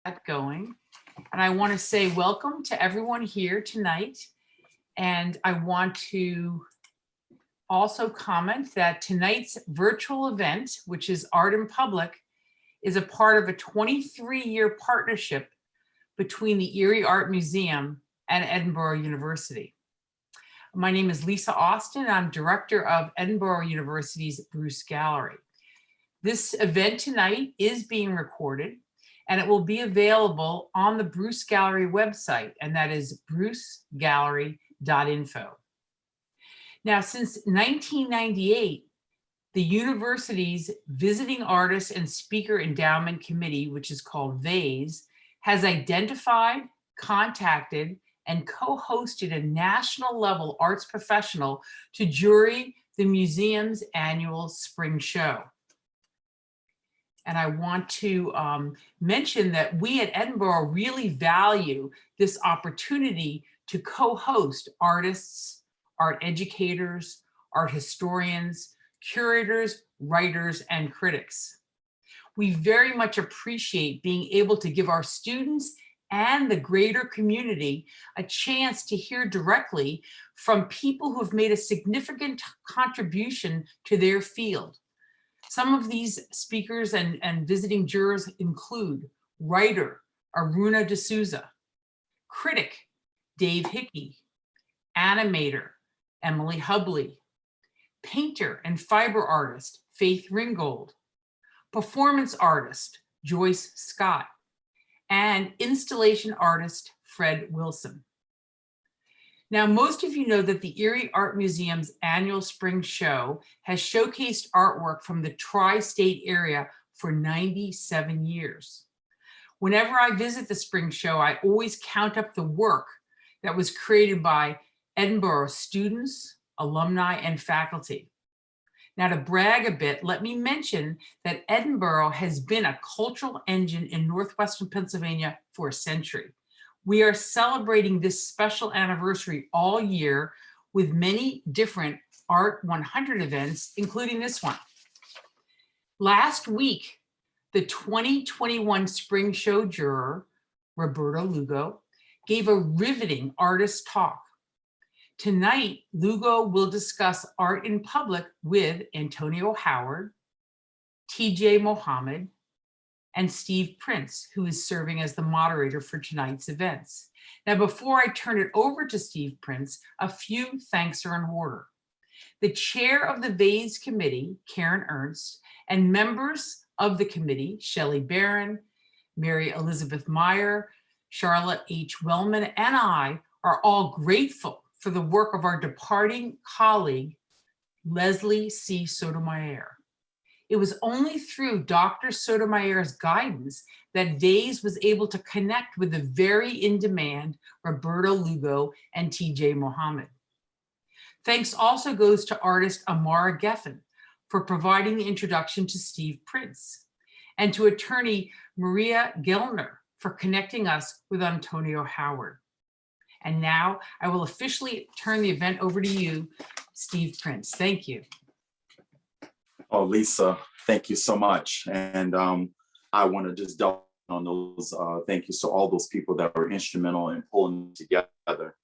That going. And I want to say welcome to everyone here tonight. And I want to also comment that tonight's virtual event, which is Art in Public, is a part of a 23-year partnership between the Erie Art Museum and Edinburgh University. My name is Lisa Austin. I'm director of Edinburgh University's Bruce Gallery. This event tonight is being recorded, and it will be available on the Bruce Gallery website, and that is brucegallery.info. Now, since 1998, the university's Visiting Artists and Speaker Endowment Committee, which is called VASE, has identified, contacted, and co-hosted a national level arts professional to jury the museum's annual spring show. And I want to mention that we at Edinburgh really value this opportunity to co-host artists, art educators, art historians, curators, writers, and critics. We very much appreciate being able to give our students and the greater community a chance to hear directly from people who have made a significant contribution to their field. Some of these speakers and visiting jurors include writer Aruna D'Souza, critic Dave Hickey, animator Emily Hubley, painter and fiber artist Faith Ringgold, performance artist Joyce Scott, and installation artist Fred Wilson. Now, most of you know that the Erie Art Museum's annual spring show has showcased artwork from the tri-state area for 97 years. Whenever I visit the spring show, I always count up the work that was created by Edinburgh students, alumni, and faculty. Now, to brag a bit, let me mention that Edinburgh has been a cultural engine in Northwestern Pennsylvania for a century. We are celebrating this special anniversary all year with many different Art 100 events, including this one. Last week, the 2021 Spring Show juror, Roberto Lugo, gave a riveting artist talk. Tonight, Lugo will discuss art in public with Antonio Howard, Tijay Mohammed, and Steve Prince, who is serving as the moderator for tonight's events. Now, before I turn it over to Steve Prince, a few thanks are in order. The chair of the VASE committee, Karen Ernst, and members of the committee, Shelley Barron, Mary Elizabeth Meyer, Charlotte H. Wellman, and I are all grateful for the work of our departing colleague, Leslie C. Sotomayor. It was only through Dr. Sotomayor's guidance that VASE was able to connect with the very in-demand Roberto Lugo and Tijay Mohammed. Thanks also goes to artist Amara Geffen for providing the introduction to Steve Prince, and to attorney Maria Gellner for connecting us with Antonio Howard. And now I will officially turn the event over to you, Steve Prince. Thank you. Oh, Lisa, thank you so much. And I want to just delve on those thank yous to all those people that were instrumental in pulling together.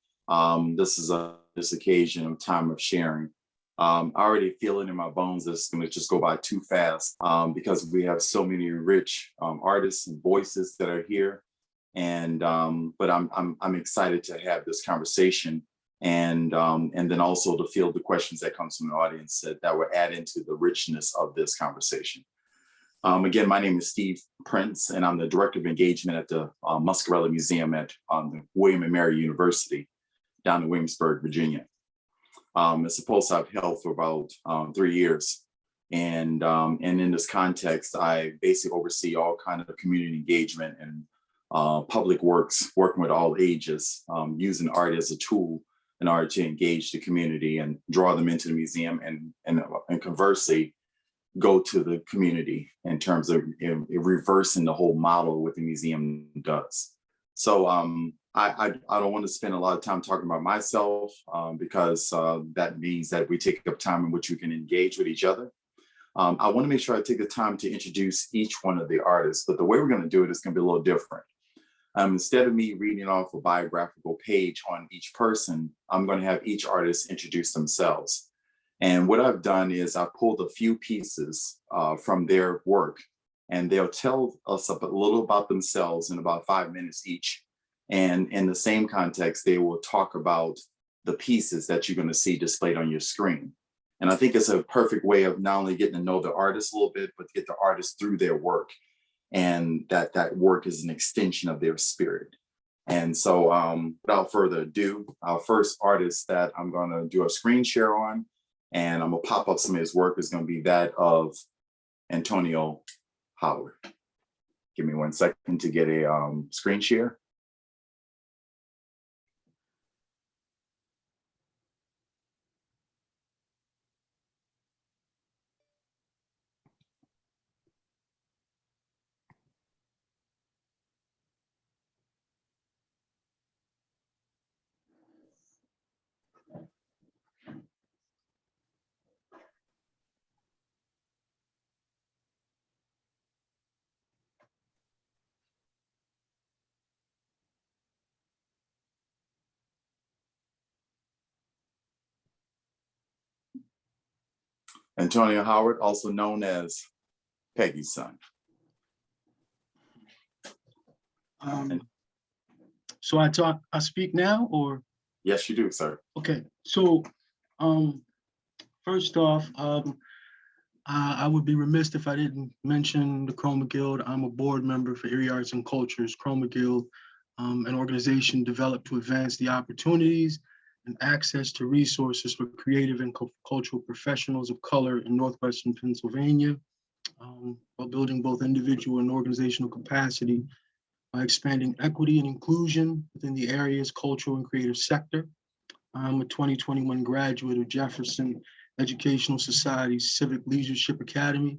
This is this occasion of time of sharing. I already feel it in my bones that it's going to just go by too fast because we have so many rich artists and voices that are here. And but I'm excited to have this conversation, and then also to field the questions that comes from the audience that will add into the richness of this conversation. Again, my name is Steve Prince, and I'm the Director of Engagement at the Muscarella Museum at the William and Mary University down in Williamsburg, Virginia. It's a post I've held for about 3 years. And in this context, I basically oversee all kind of community engagement and public works, working with all ages, using art as a tool in order to engage the community and draw them into the museum, and conversely, go to the community in terms of reversing the whole model of what the museum does. So I don't want to spend a lot of time talking about myself because that means that we take up time in which we can engage with each other. I want to make sure I take the time to introduce each one of the artists, but the way we're going to do it is going to be a little different. Instead of me reading off a biographical page on each person, I'm going to have each artist introduce themselves. And what I've done is I pulled a few pieces from their work, and they'll tell us a little about themselves in about 5 minutes each. And in the same context, they will talk about the pieces that you're going to see displayed on your screen. And I think it's a perfect way of not only getting to know the artist a little bit, but get the artist through their work. And that work is an extension of their spirit. And so without further ado, our first artist that I'm going to do a screen share on, and I'm going to pop up some of his work, is going to be that of Antonio Howard. Give me 1 second to get a screen share. Antonio Howard, also known as Peggy's son. So I speak now, or? Yes, you do, sir. Okay, so first off, I would be remiss if I didn't mention the Chroma Guild. I'm a board member for Erie Arts and Culture's Chroma Guild, an organization developed to advance the opportunities and access to resources for creative and cultural professionals of color in Northwestern Pennsylvania, while building both individual and organizational capacity by expanding equity and inclusion within the area's cultural and creative sector. I'm a 2021 graduate of Jefferson Educational Society's Civic Leadership Academy,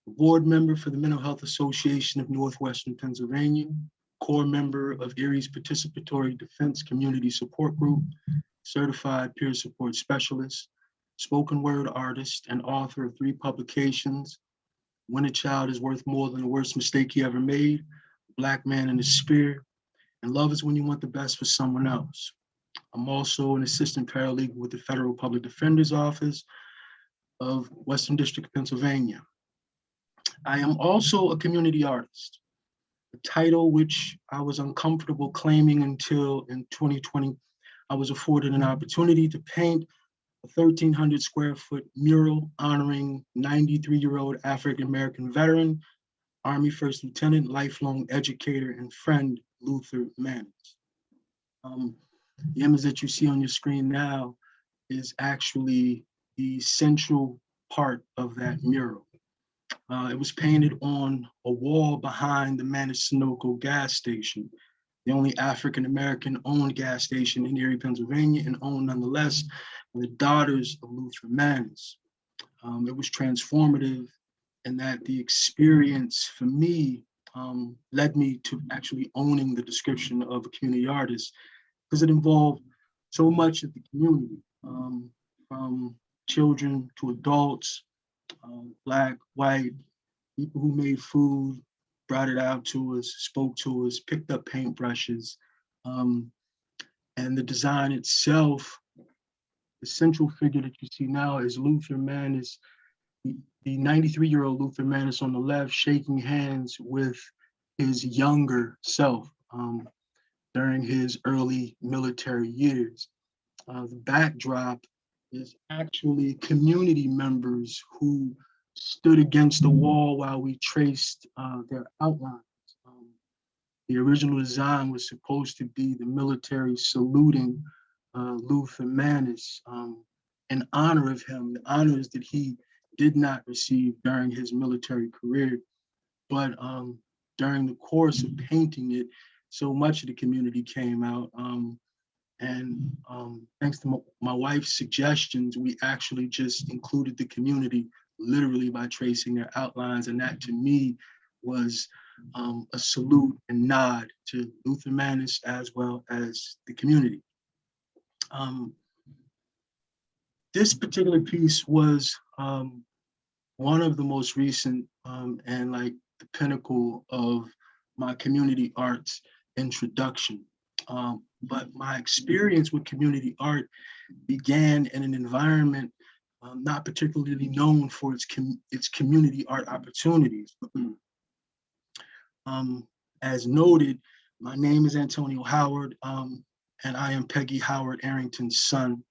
a board member for the Mental Health Association of Northwestern Pennsylvania, core member of Erie's Participatory Defense Community Support Group, certified peer support specialist, spoken word artist, and author of 3 publications: When a Child is Worth More Than the Worst Mistake He Ever Made, Black Man in the Spirit, and Love is When You Want the Best for Someone Else. I'm also an assistant paralegal with the Federal Public Defender's Office of Western District of Pennsylvania. I am also a community artist, a title which I was uncomfortable claiming until in 2020, I was afforded an opportunity to paint a 1,300 square foot mural honoring 93-year-old African-American veteran, Army First Lieutenant, lifelong educator, and friend, Luther Manners. The image that you see on your screen now is actually the central part of that mural. It was painted on a wall behind the Manners-Sunoco gas station, the only African-American owned gas station in Erie, Pennsylvania, and owned nonetheless by the daughters of Luther Manners. It was transformative in that the experience for me led me to actually owning the description of a community artist, because it involved so much of the community, from children to adults, Black, white, people who made food, brought it out to us, spoke to us, picked up paintbrushes. And the design itself, the central figure that you see now is Luther Manners, the 93-year-old Luther Manners on the left, shaking hands with his younger self during his early military years. The backdrop is actually community members who stood against the wall while we traced their outlines. The original design was supposed to be the military saluting Luther Manners in honor of him, the honors that he did not receive during his military career. But during the course of painting it, so much of the community came out. And thanks to my wife's suggestions, we actually just included the community literally by tracing their outlines. And that to me was a salute and nod to Luther Manners as well as the community. This particular piece was one of the most recent and like the pinnacle of my community arts introduction. But my experience with community art began in an environment not particularly known for its community art opportunities. As noted, my name is Antonio Howard, and I am Peggy Howard Arrington's son.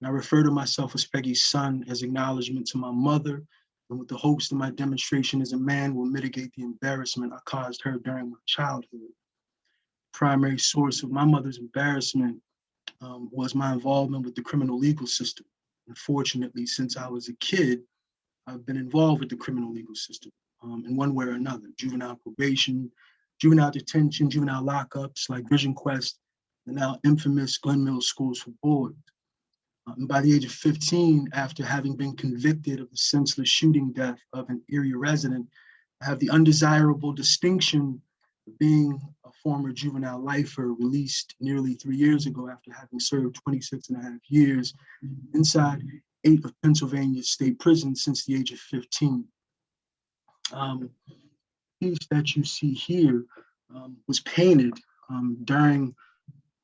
And I refer to myself as Peggy's son as acknowledgement to my mother, and with the hopes that my demonstration as a man will mitigate the embarrassment I caused her during my childhood. Primary source of my mother's embarrassment was my involvement with the criminal legal system. Unfortunately, since I was a kid, I've been involved with the criminal legal system in one way or another: juvenile probation, juvenile detention, juvenile lockups like Vision Quest, the now infamous Glen Mills Schools for Boys. And by the age of 15, after having been convicted of the senseless shooting death of an Erie resident, I have the undesirable distinction of being a former juvenile lifer released nearly 3 years ago after having served 26 and a half years inside 8 of Pennsylvania state prisons since the age of 15. The piece that you see here was painted during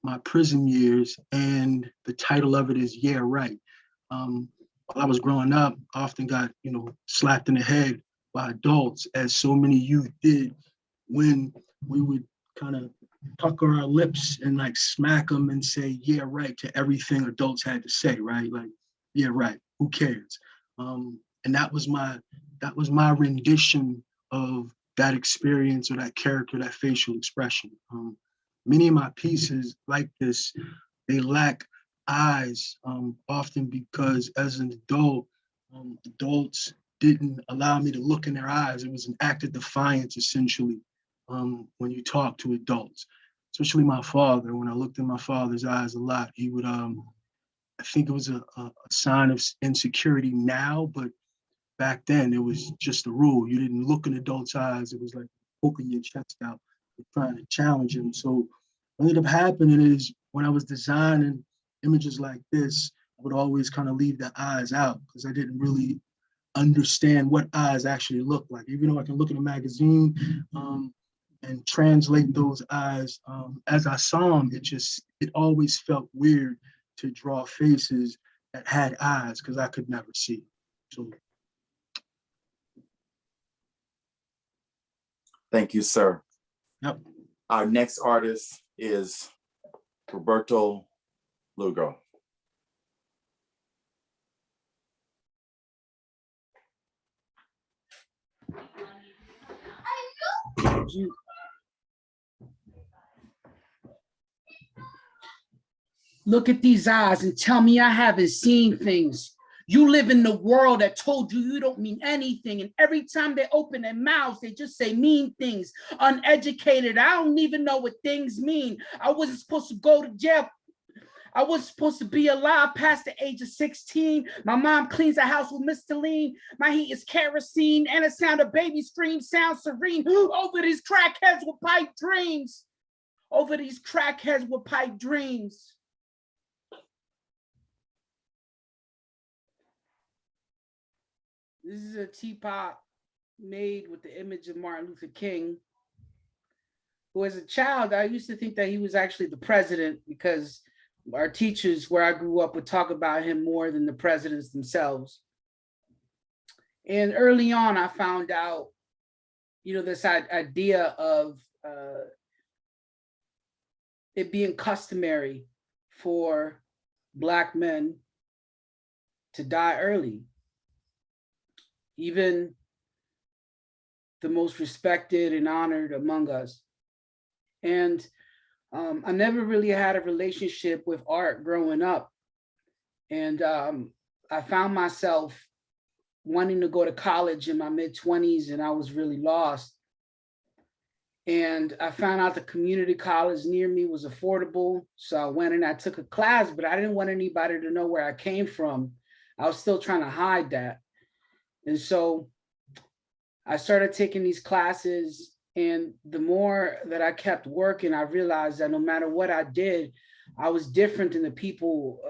my prison years, and the title of it is Yeah, Right. While I was growing up, I often got, slapped in the head by adults, as so many youth did, when we would kind of pucker our lips and like smack them and say, yeah, right, to everything adults had to say, right? Like, yeah, right, who cares? And that was my rendition of that experience or that character, that facial expression. Many of my pieces like this, they lack eyes, often because as an adult, adults didn't allow me to look in their eyes. It was an act of defiance, essentially, when you talk to adults, especially my father. When I looked in my father's eyes a lot, he would, I think it was a sign of insecurity now, but back then it was just a rule. You didn't look in adults' eyes. It was like poking your chest out, trying to challenge him. So what ended up happening is when I was designing images like this, I would always kind of leave the eyes out because I didn't really understand what eyes actually look like. Even though I can look in a magazine and translate those eyes as I saw them, it always felt weird to draw faces that had eyes because I could never see. So. Thank you, sir. Yep. Our next artist is Roberto Lugo. Look at these eyes and tell me I haven't seen things. You live in the world that told you you don't mean anything. And every time they open their mouths, they just say mean things. Uneducated. I don't even know what things mean. I wasn't supposed to go to jail. I wasn't supposed to be alive past the age of 16. My mom cleans the house with Mr. Lean. My heat is kerosene, and the sound of baby screams sounds serene. Over these crackheads with pipe dreams. Over these crackheads with pipe dreams. This is a teapot made with the image of Martin Luther King, who as a child, I used to think that he was actually the president because our teachers where I grew up would talk about him more than the presidents themselves. And early on, I found out, this idea of it being customary for Black men to die early. Even the most respected and honored among us. And I never really had a relationship with art growing up. And I found myself wanting to go to college in my mid-20s, and I was really lost. And I found out the community college near me was affordable. So I went and I took a class, but I didn't want anybody to know where I came from. I was still trying to hide that. And so I started taking these classes, and the more that I kept working, I realized that no matter what I did, I was different than the people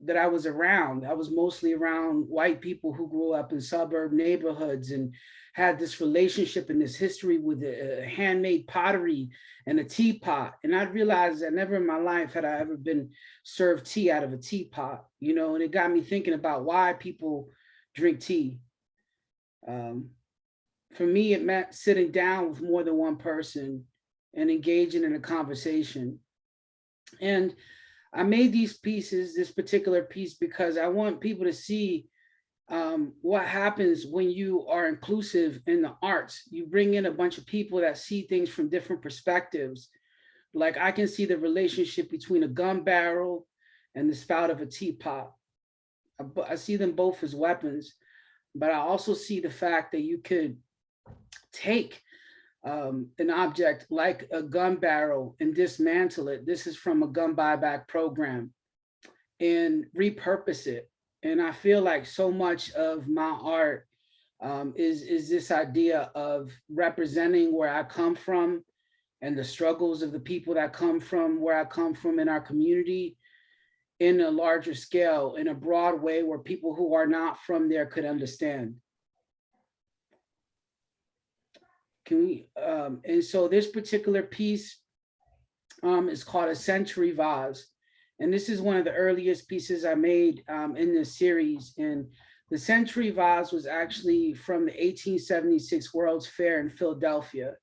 that I was around. I was mostly around white people who grew up in suburb neighborhoods and had this relationship and this history with handmade pottery and a teapot. And I realized that never in my life had I ever been served tea out of a teapot, you know, and it got me thinking about why people drink tea. For me, it meant sitting down with more than one person and engaging in a conversation. And I made these pieces, this particular piece, because I want people to see what happens when you are inclusive in the arts. You bring in a bunch of people that see things from different perspectives. Like I can see the relationship between a gun barrel and the spout of a teapot. I see them both as weapons, but I also see the fact that you could take an object like a gun barrel and dismantle it. This is from a gun buyback program, and repurpose it. And I feel like so much of my art is this idea of representing where I come from and the struggles of the people that come from where I come from in our community in a larger scale, in a broad way where people who are not from there could understand. Can we, and so this particular piece is called a century vase. And this is one of the earliest pieces I made in this series. And the century vase was actually from the 1876 World's Fair in Philadelphia.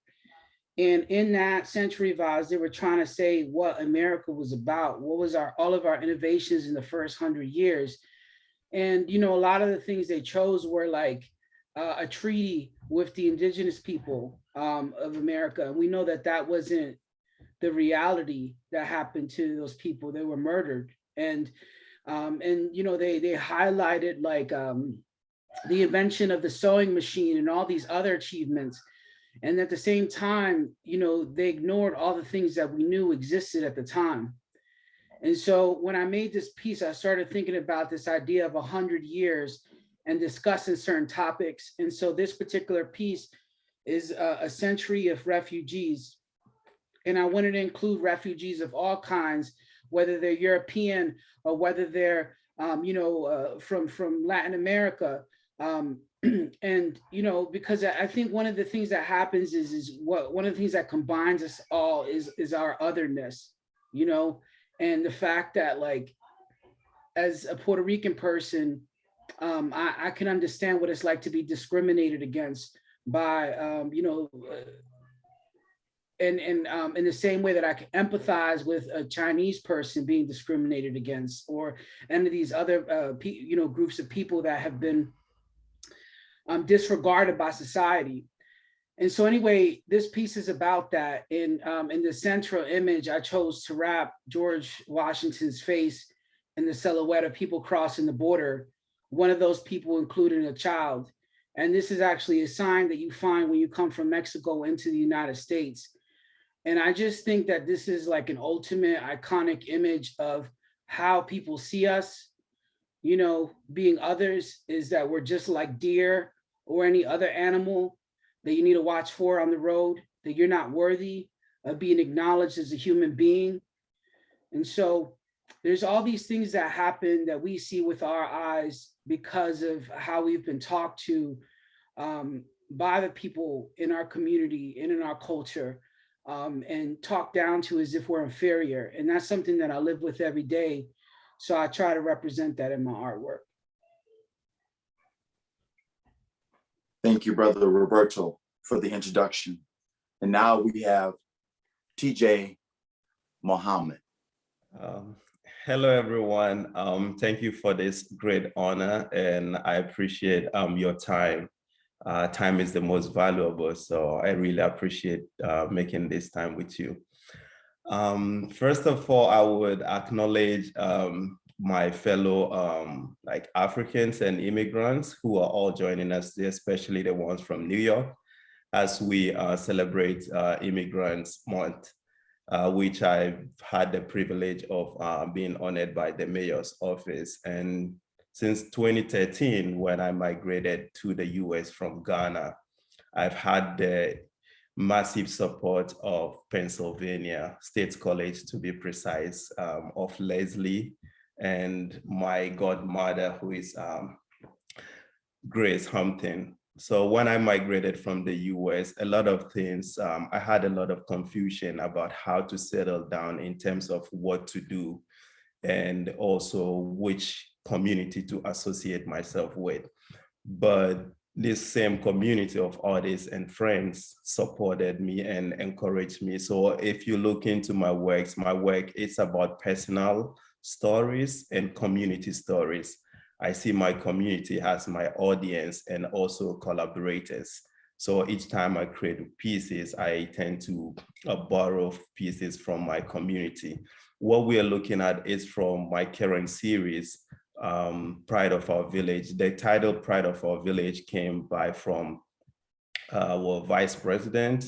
And in that century vase, they were trying to say what America was about. What was all of our innovations in the first 100 years. And, you know, a lot of the things they chose were like a treaty with the indigenous people of America. And we know that that wasn't the reality that happened to those people. They were murdered. And you know, they highlighted like the invention of the sewing machine and all these other achievements. And at the same time, you know, they ignored all the things that we knew existed at the time. And so when I made this piece, I started thinking about this idea of 100 years and discussing certain topics. And so this particular piece is a century of refugees. And I wanted to include refugees of all kinds, whether they're European or whether they're, you know, from Latin America. And, you know, because I think one of the things that happens is one of the things that combines us all is our otherness, you know, and the fact that like, as a Puerto Rican person, I can understand what it's like to be discriminated against by, you know, and in the same way that I can empathize with a Chinese person being discriminated against, or any of these other, you know, groups of people that have been disregarded by society. And so anyway, this piece is about that. In the central image, I chose to wrap George Washington's face in the silhouette of people crossing the border, one of those people including a child. And this is actually a sign that you find when you come from Mexico into the United States. And I just think that this is like an ultimate iconic image of how people see us, you know, being others, is that we're just like deer or any other animal that you need to watch for on the road, that you're not worthy of being acknowledged as a human being. And so there's all these things that happen that we see with our eyes because of how we've been talked to by the people in our community and in our culture, and talked down to as if we're inferior. And that's something that I live with every day. So I try to represent that in my artwork. Thank you, Brother Roberto, for the introduction. And now we have Tijay Mohammed. Hello, everyone. Thank you for this great honor, and I appreciate your time. Time is the most valuable, so I really appreciate making this time with you. First of all, I would acknowledge my fellow like Africans and immigrants who are all joining us, especially the ones from New York, as we celebrate Immigrants Month, which I've had the privilege of being honored by the mayor's office. And since 2013, when I migrated to the US from Ghana, I've had the massive support of Pennsylvania State College, to be precise, of Leslie and my godmother, who is Grace Hampton. So when I migrated from the US, a lot of things, I had a lot of confusion about how to settle down in terms of what to do and also which community to associate myself with. But this same community of artists and friends supported me and encouraged me. So if you look into my work is about personal stories and community stories. I see my community as my audience and also collaborators. So each time I create pieces, I tend to borrow pieces from my community. What we are looking at is from my current series, Pride of Our Village. The title Pride of Our Village came from our Vice President,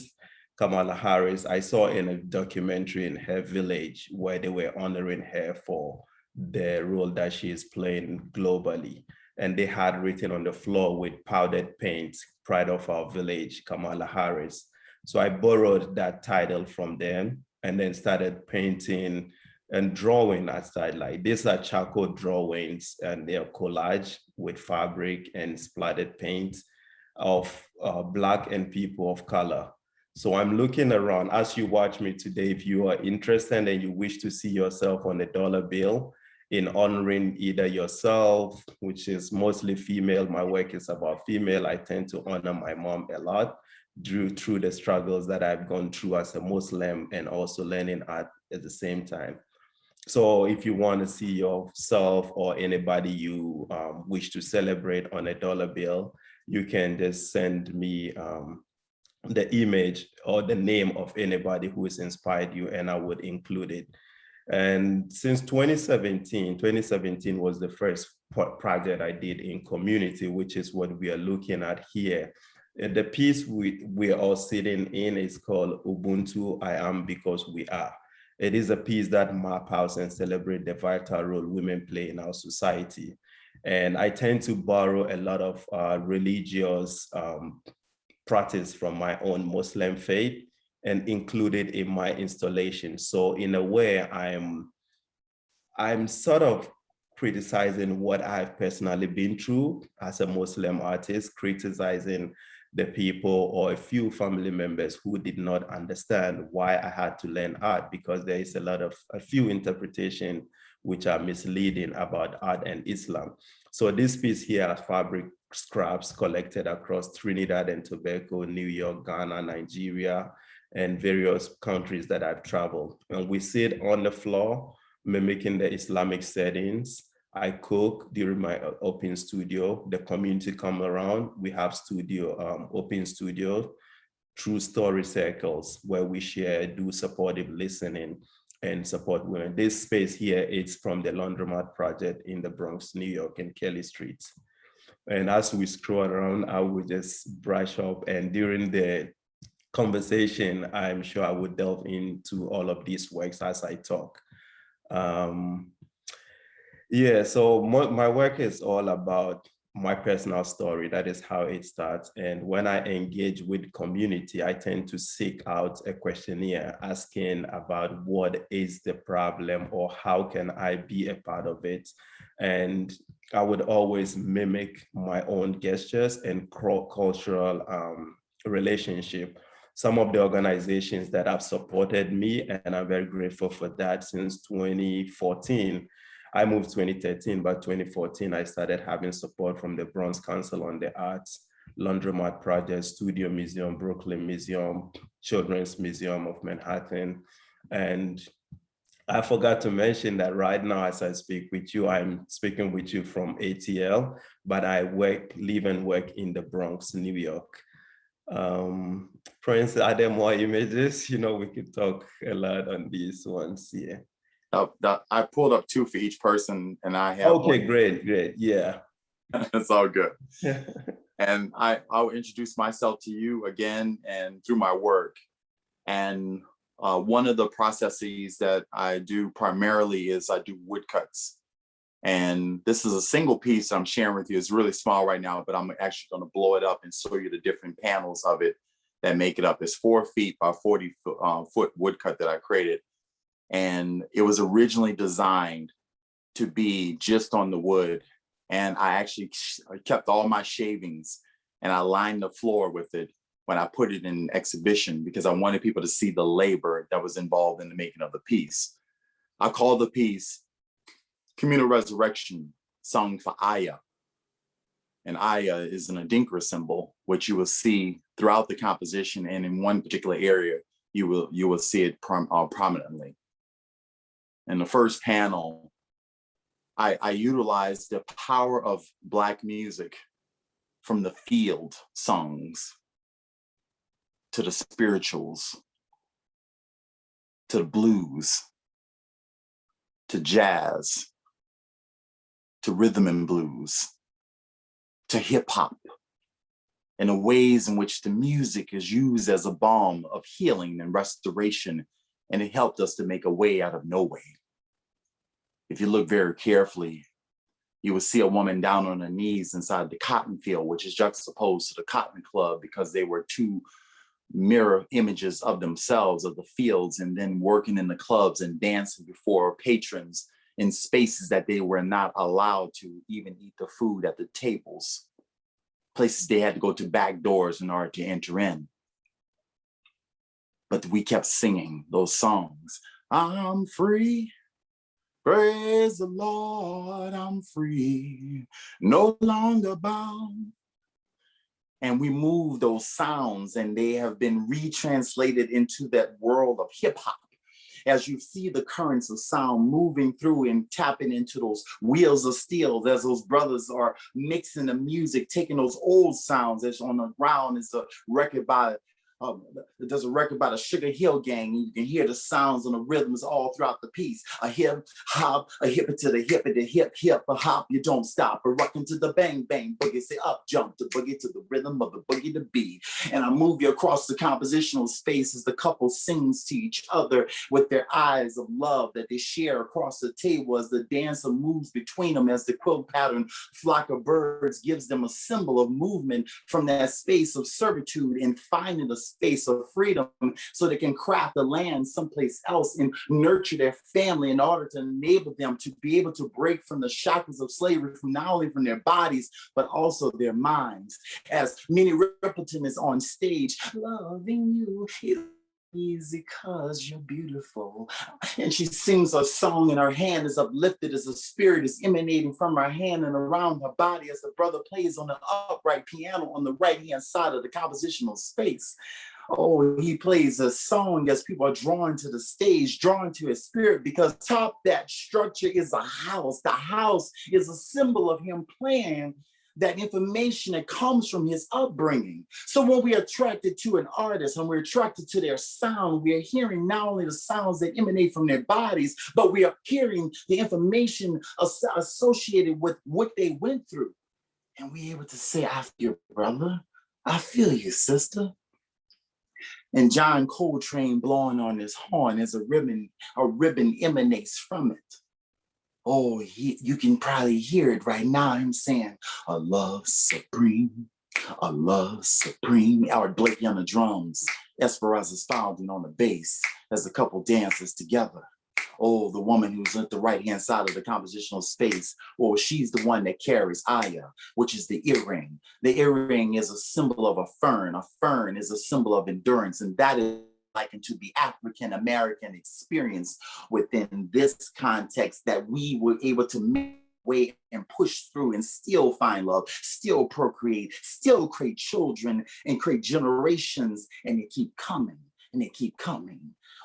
Kamala Harris. I saw in a documentary in her village where they were honoring her for the role that she is playing globally. And they had written on the floor with powdered paint, Pride of Our Village, Kamala Harris. So I borrowed that title from them and then started painting and drawing outside. Like these are charcoal drawings and they're collage with fabric and splattered paint of Black and people of color. So I'm looking around. As you watch me today, if you are interested and you wish to see yourself on a dollar bill in honoring either yourself, which is mostly female, my work is about female. I tend to honor my mom a lot through the struggles that I've gone through as a Muslim and also learning art at the same time. So if you want to see yourself or anybody you wish to celebrate on a dollar bill, you can just send me the image or the name of anybody who has inspired you, and I would include it. And since 2017 was the first project I did in community, which is what we are looking at here. And the piece we are all sitting in is called Ubuntu, I Am Because We Are. It is a piece that map out and celebrate the vital role women play in our society. And I tend to borrow a lot of religious practice from my own Muslim faith and include it in my installation. So in a way, I'm sort of criticizing what I've personally been through as a Muslim artist, criticizing the people or a few family members who did not understand why I had to learn art, because there is a few interpretations which are misleading about art and Islam. So this piece here are fabric scraps collected across Trinidad and Tobago, New York, Ghana, Nigeria, and various countries that I've traveled. And we sit on the floor, mimicking the Islamic settings. I cook during my open studio. The community come around. We have open studio through story circles where we share, do supportive listening and support women. This space here is from the Laundromat Project in the Bronx, New York, in Kelly Street. And as we scroll around, I would just brush up, and during the conversation, I'm sure I would delve into all of these works as I talk. Yeah, so my work is all about my personal story. That is how it starts. And when I engage with community, I tend to seek out a questionnaire asking about what is the problem or how can I be a part of it. And I would always mimic my own gestures and cultural relationship. Some of the organizations that have supported me, and I'm very grateful for that, since 2014. I moved 2013, but 2014, I started having support from the Bronx Council on the Arts, Laundromat Project, Studio Museum, Brooklyn Museum, Children's Museum of Manhattan. And I forgot to mention that right now, as I speak with you, I'm speaking with you from ATL, but I live and work in the Bronx, New York. Prince, are there more images? You know, we could talk a lot on these ones here. I pulled up 2 for each person, and I have. Okay, great, yeah. It's all good. And I'll introduce myself to you again and through my work. And one of the processes that I do primarily is I do woodcuts. And this is a single piece I'm sharing with you. It's really small right now, but I'm actually going to blow it up and show you the different panels of it that make it up. It's 4 feet by 40 foot woodcut that I created. And it was originally designed to be just on the wood. And I actually kept all my shavings and I lined the floor with it when I put it in exhibition because I wanted people to see the labor that was involved in the making of the piece. I call the piece Communal Resurrection, sung for Aya. And Aya is an Adinkra symbol, which you will see throughout the composition, and in one particular area, you will see it prominently. In the first panel, I utilized the power of Black music from the field songs to the spirituals, to the blues, to jazz, to rhythm and blues, to hip hop, and the ways in which the music is used as a balm of healing and restoration, and it helped us to make a way out of no way. If you look very carefully, you will see a woman down on her knees inside the cotton field, which is juxtaposed to the cotton club because they were two mirror images of themselves, of the fields, and then working in the clubs and dancing before patrons in spaces that they were not allowed to even eat the food at the tables, places they had to go to back doors in order to enter in. But we kept singing those songs. I'm free, praise the Lord, I'm free, no longer bound. And we move those sounds and they have been retranslated into that world of hip hop. As you see the currents of sound moving through and tapping into those wheels of steel, as those brothers are mixing the music, taking those old sounds. As on the ground is a record by there's a record by the Sugar Hill Gang, and you can hear the sounds and the rhythms all throughout the piece. A hip hop, a hip to the hip, a hop, you don't stop. A rockin' to the bang bang boogie, say up jump to boogie to the rhythm of the boogie to beat. And I move you across the compositional space as the couple sings to each other with their eyes of love that they share across the table as the dancer moves between them, as the quilt pattern flock of birds gives them a symbol of movement from that space of servitude and finding the space of freedom so they can craft the land someplace else and nurture their family in order to enable them to be able to break from the shackles of slavery, from not only from their bodies, but also their minds. As Minnie Riperton is on stage, loving you, easy cause you're beautiful. And she sings a song and her hand is uplifted as the spirit is emanating from her hand and around her body as the brother plays on the upright piano on the right-hand side of the compositional space. Oh, he plays a song as people are drawn to the stage, drawn to his spirit, because top that structure is a house. The house is a symbol of him playing that information that comes from his upbringing. So when we're attracted to an artist and we're attracted to their sound, we are hearing not only the sounds that emanate from their bodies, but we are hearing the information associated with what they went through. And we're able to say, I feel you, brother. I feel you, sister. And John Coltrane blowing on his horn as a ribbon emanates from it. Oh, you can probably hear it right now, him saying, a love supreme, a love supreme. Howard Blakey on the drums, Esperanza Spalding on the bass as the couple dances together. Oh, the woman who's at the right-hand side of the compositional space, well, she's the one that carries Aya, which is the earring. The earring is a symbol of a fern. A fern is a symbol of endurance, and that is likened to the African-American experience within this context that we were able to make way and push through and still find love, still procreate, still create children and create generations, and they keep coming and they keep coming.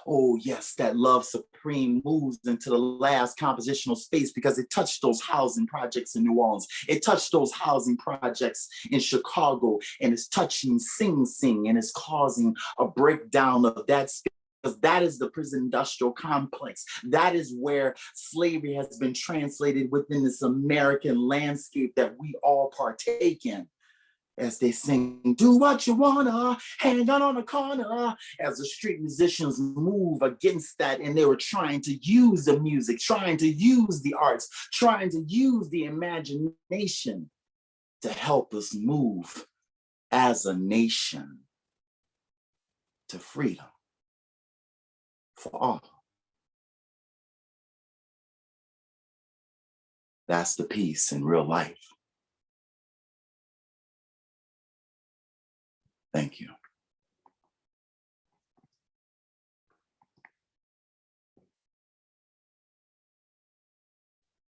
Oh yes, that love supreme moves into the last compositional space because it touched those housing projects in New Orleans. It touched those housing projects in Chicago, and it's touching Sing Sing, and it's causing a breakdown of that space. Because that is the prison industrial complex. That is where slavery has been translated within this American landscape that we all partake in. As they sing, do what you wanna, hang out on the corner, as the street musicians move against that, and they were trying to use the music, trying to use the arts, trying to use the imagination to help us move as a nation to freedom for all. That's the peace in real life. Thank you.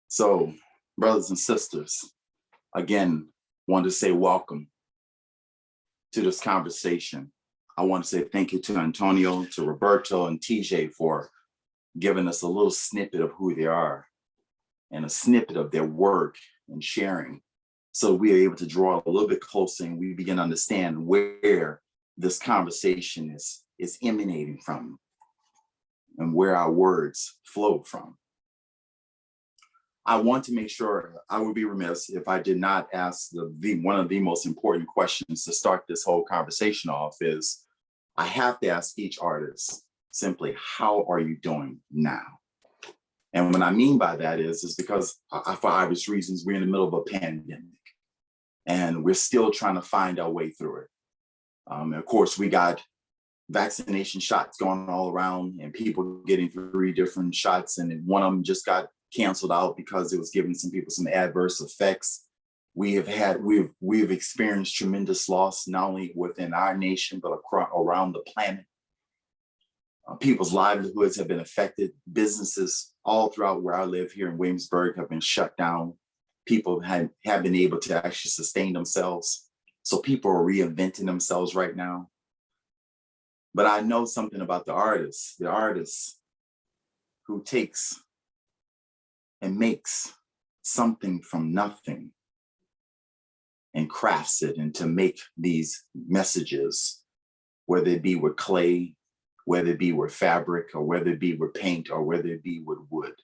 So, brothers and sisters, again, want to say welcome to this conversation. I want to say thank you to Antonio, to Roberto, and Tijay for giving us a little snippet of who they are and a snippet of their work and sharing. So we are able to draw a little bit closer and we begin to understand where this conversation is emanating from and where our words flow from. I want to make sure, I would be remiss if I did not ask one of the most important questions to start this whole conversation off is, I have to ask each artist simply, how are you doing now? And what I mean by that is because for obvious reasons, we're in the middle of a pandemic and we're still trying to find our way through it. Of course, we got vaccination shots going all around and people getting 3 different shots, and one of them just got canceled out because it was giving some people some adverse effects. We've experienced tremendous loss, not only within our nation, but around the planet. People's livelihoods have been affected. Businesses all throughout where I live here in Williamsburg have been shut down. People have been able to actually sustain themselves. So people are reinventing themselves right now. But I know something about the artist who takes and makes something from nothing and crafts it and to make these messages, whether it be with clay, whether it be with fabric, or whether it be with paint, or whether it be with wood.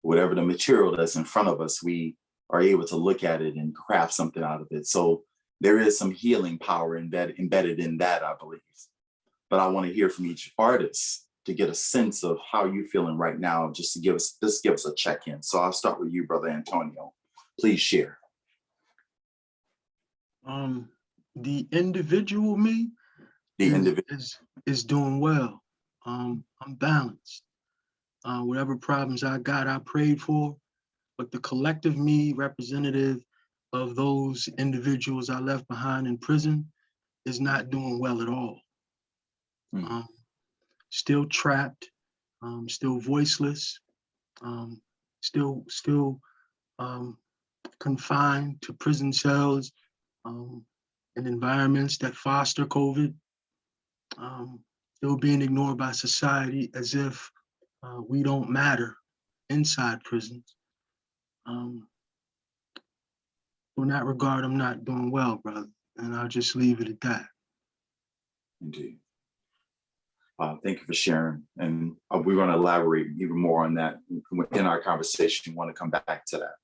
Whatever the material that's in front of us, we are able to look at it and craft something out of it. So there is some healing power embedded in that, I believe. But I want to hear from each artist to get a sense of how you're feeling right now, just to give us a check-in. So I'll start with you, Brother Antonio. Please share. The individual me is doing well. I'm balanced. Whatever problems I got, I prayed for, but the collective me, representative of those individuals I left behind in prison, is not doing well at all. Still trapped, still voiceless, still confined to prison cells and environments that foster COVID, still being ignored by society as if we don't matter inside prisons. In that regard, I'm not doing well, brother, and I'll just leave it at that. Indeed. Thank you for sharing. And we're going to elaborate even more on that within our conversation. We want to come back to that.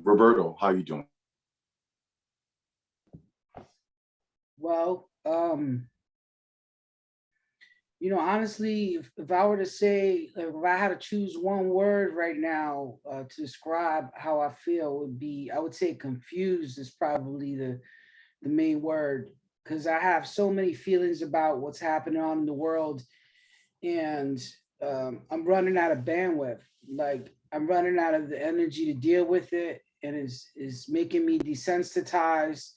Roberto, how are you doing? Well, honestly, if I were to say, if I had to choose one word right now to describe how I feel, I would say confused is probably the main word, because I have so many feelings about what's happening on in the world, and I'm running out of bandwidth. Like, I'm running out of the energy to deal with it, and is making me desensitized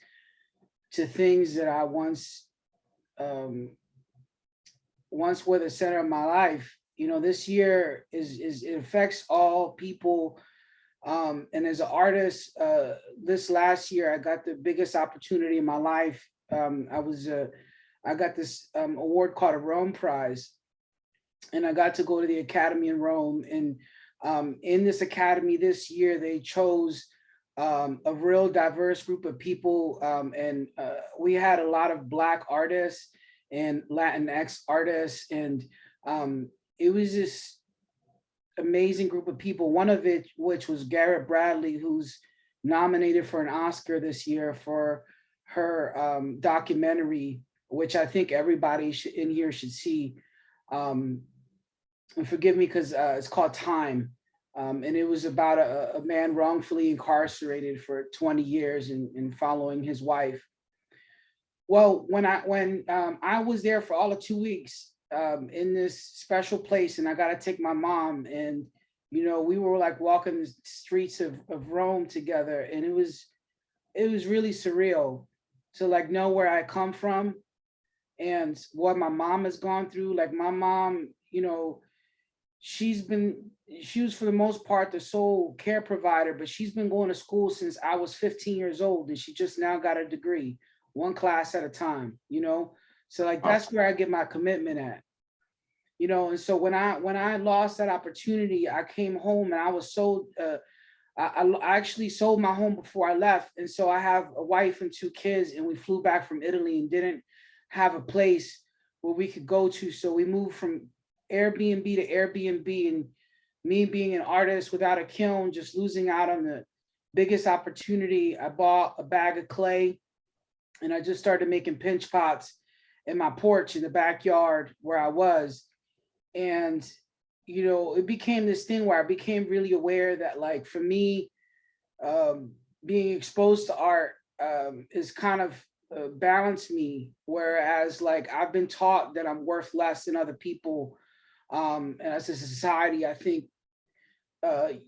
to things that I once were the center of my life. This year it affects all people. And as an artist, this last year I got the biggest opportunity in my life. I got this award called a Rome Prize, and I got to go to the Academy in Rome. And in this Academy this year, they chose a real diverse group of people, and we had a lot of Black artists and Latinx artists, and it was this amazing group of people. One of it, which was Garrett Bradley, who's nominated for an Oscar this year for her documentary, which I think everybody in here should see. And forgive me, because it's called Time. And it was about a man wrongfully incarcerated for 20 years and following his wife. Well, when I was there for all of 2 weeks in this special place, and I got to take my mom, and You know, we were like walking the streets of Rome together, and it was really surreal to like know where I come from and what my mom has gone through. Like my mom, you know, she was for the most part the sole care provider, but she's been going to school since I was 15 years old, and she just now got a degree, one class at a time, you know? So like, that's where I get my commitment at, you know? And so when I lost that opportunity, I came home and I was so, I actually sold my home before I left. And so I have a wife and 2 kids, and we flew back from Italy and didn't have a place where we could go to. So we moved from Airbnb to Airbnb, and me being an artist without a kiln, just losing out on the biggest opportunity. I bought a bag of clay and I just started making pinch pots in my porch in the backyard where I was. And, you know, it became this thing where I became really aware that, like, for me, being exposed to art is kind of balanced me. Whereas, like, I've been taught that I'm worth less than other people. And as a society, I think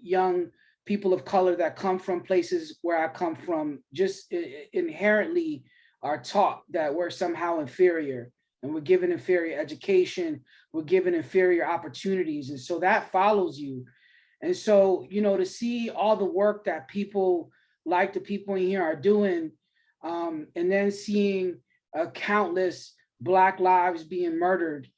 young people of color that come from places where I come from just inherently are taught that we're somehow inferior, and we're given inferior education, we're given inferior opportunities. And so that follows you. And so, you know, to see all the work that people like the people in here are doing, and then seeing countless Black lives being murdered,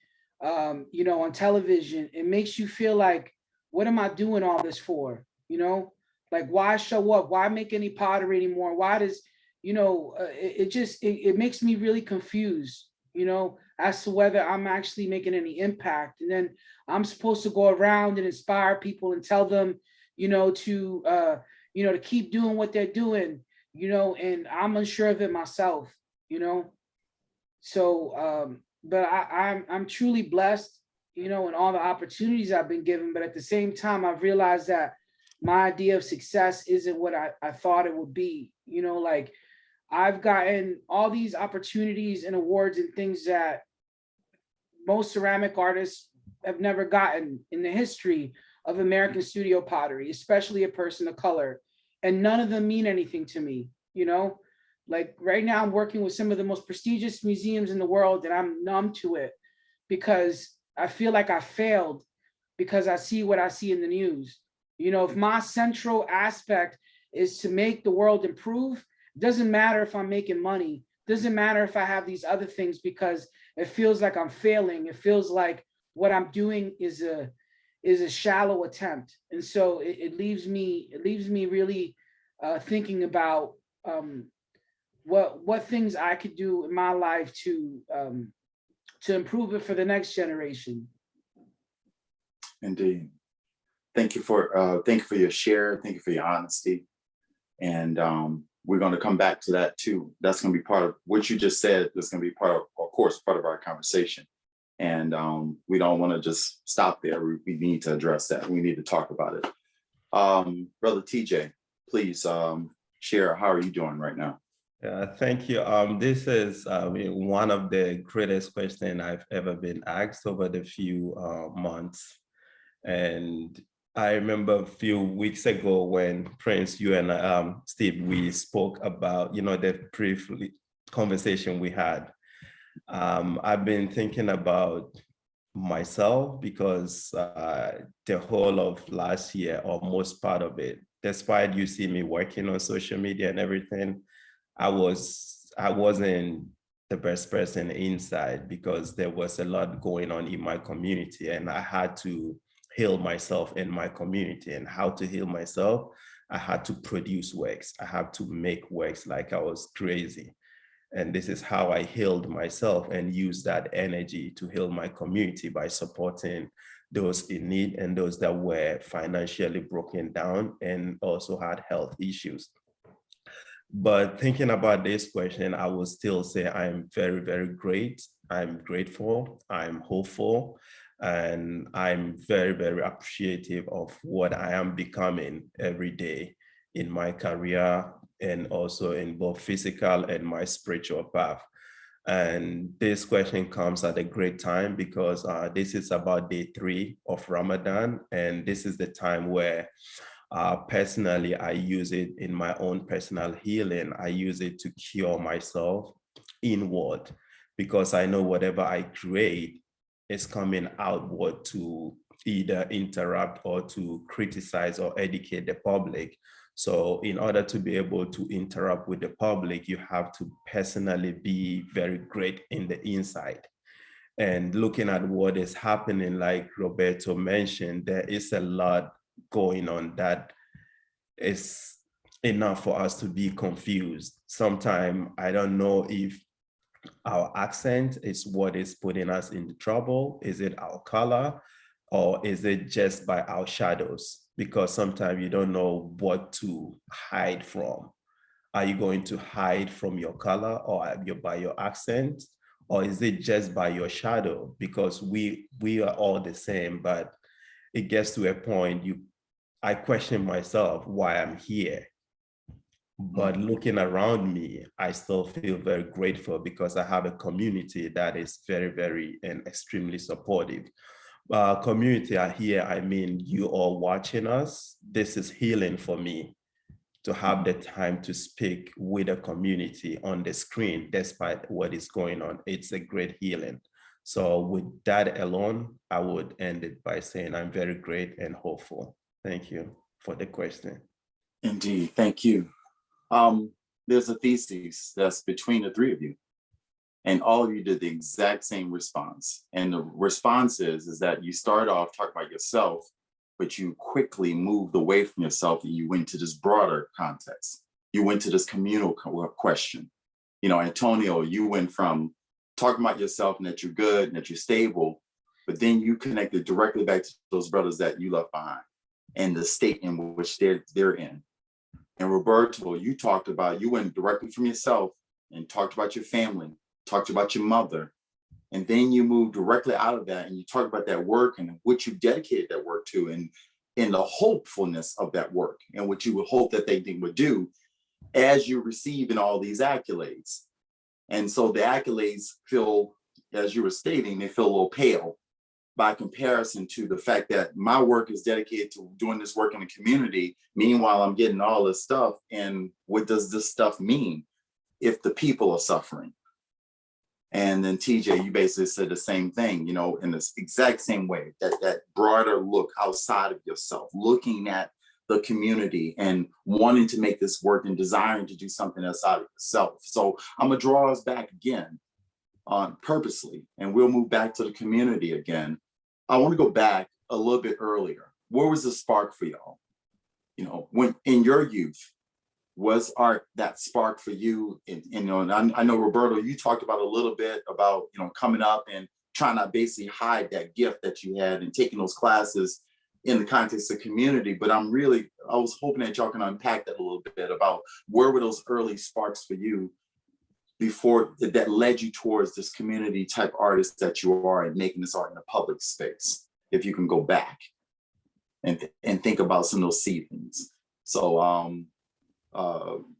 you know, on television, it makes you feel like, what am I doing all this for? You know, like, why show up? Why make any pottery anymore? Why does, you know, it makes me really confused, you know, as to whether I'm actually making any impact. And then I'm supposed to go around and inspire people and tell them, you know, to keep doing what they're doing, you know, and I'm unsure of it myself, you know. So, but I'm truly blessed, you know, and all the opportunities I've been given. But at the same time, I've realized that my idea of success isn't what I thought it would be. You know, like, I've gotten all these opportunities and awards and things that most ceramic artists have never gotten in the history of American studio pottery, especially a person of color. And none of them mean anything to me, you know? Like, right now I'm working with some of the most prestigious museums in the world, and I'm numb to it because I feel like I failed because I see what I see in the news. You know, if my central aspect is to make the world improve, it doesn't matter if I'm making money, doesn't matter if I have these other things, because it feels like I'm failing. It feels like what I'm doing is a shallow attempt. And so it leaves me really thinking about what things I could do in my life to improve it for the next generation. Indeed. Thank you for your share. Thank you for your honesty. And we're going to come back to that too. That's going to be part of what you just said. That's going to be part of our conversation. And we don't want to just stop there. We need to address that. We need to talk about it. Brother Tijay, please share, how are you doing right now? Yeah, thank you. This is one of the greatest questions I've ever been asked over the few months. And I remember a few weeks ago when Prince, you and Steve, we spoke about, you know, the brief conversation we had. I've been thinking about myself because the whole of last year, or most part of it, despite you see me working on social media and everything, I wasn't the best person inside because there was a lot going on in my community, and I had to heal myself in my community. And how to heal myself? I had to produce works. I had to make works like I was crazy. And this is how I healed myself and used that energy to heal my community by supporting those in need and those that were financially broken down and also had health issues. But thinking about this question, I will still say I'm very, very great. I'm grateful, I'm hopeful, and I'm very, very appreciative of what I am becoming every day in my career and also in both physical and my spiritual path. And this question comes at a great time because this is about day 3 of Ramadan. And this is the time where personally, I use it in my own personal healing. I use it to cure myself inward, because I know whatever I create is coming outward to either interrupt or to criticize or educate the public. So in order to be able to interact with the public, you have to personally be very great in the inside. And looking at what is happening, like Roberto mentioned, there is a lot going on that is enough for us to be confused. Sometimes I don't know if our accent is what is putting us into trouble. Is it our color, or is it just by our shadows? Because sometimes you don't know what to hide from. Are you going to hide from your color or by your accent? Or is it just by your shadow? Because we are all the same, but it gets to a point I question myself why I'm here. But looking around me, I still feel very grateful because I have a community that is very, very and extremely supportive. Community here, I mean, you all watching us, this is healing for me to have the time to speak with a community on the screen, despite what is going on. It's a great healing. So with that alone, I would end it by saying I'm very great and hopeful. Thank you for the question. Indeed, thank you. There's a thesis that's between the 3 of you, and all of you did the exact same response. And the response is that you start off talking about yourself, but you quickly moved away from yourself and you went to this broader context. You went to this communal question. You know, Antonio, you went from talking about yourself and that you're good and that you're stable, but then you connected directly back to those brothers that you left behind and the state in which they're in. And Roberto, you went directly from yourself and talked about your family, talked about your mother, and then you moved directly out of that and you talked about that work and what you dedicated that work to, and in the hopefulness of that work and what you would hope that they would do as you're receiving all these accolades. And so the accolades feel, as you were stating, they feel a little pale by comparison to the fact that my work is dedicated to doing this work in the community. Meanwhile, I'm getting all this stuff. And what does this stuff mean if the people are suffering? And then TJ, you basically said the same thing, you know, in this exact same way, that broader look outside of yourself, looking at the community and wanting to make this work and desiring to do something outside of yourself. So I'm gonna draw us back again purposely, and we'll move back to the community again. I want to go back a little bit earlier. Where was the spark for y'all? You know, when in your youth, was art that spark for you? And you know, and I know Roberto, you talked about a little bit about, you know, coming up and trying to basically hide that gift that you had and taking those classes in the context of community. But I was hoping that y'all can unpack that a little bit about where were those early sparks for you before that led you towards this community type artist that you are and making this art in a public space. If you can go back and think about some of those seedings. So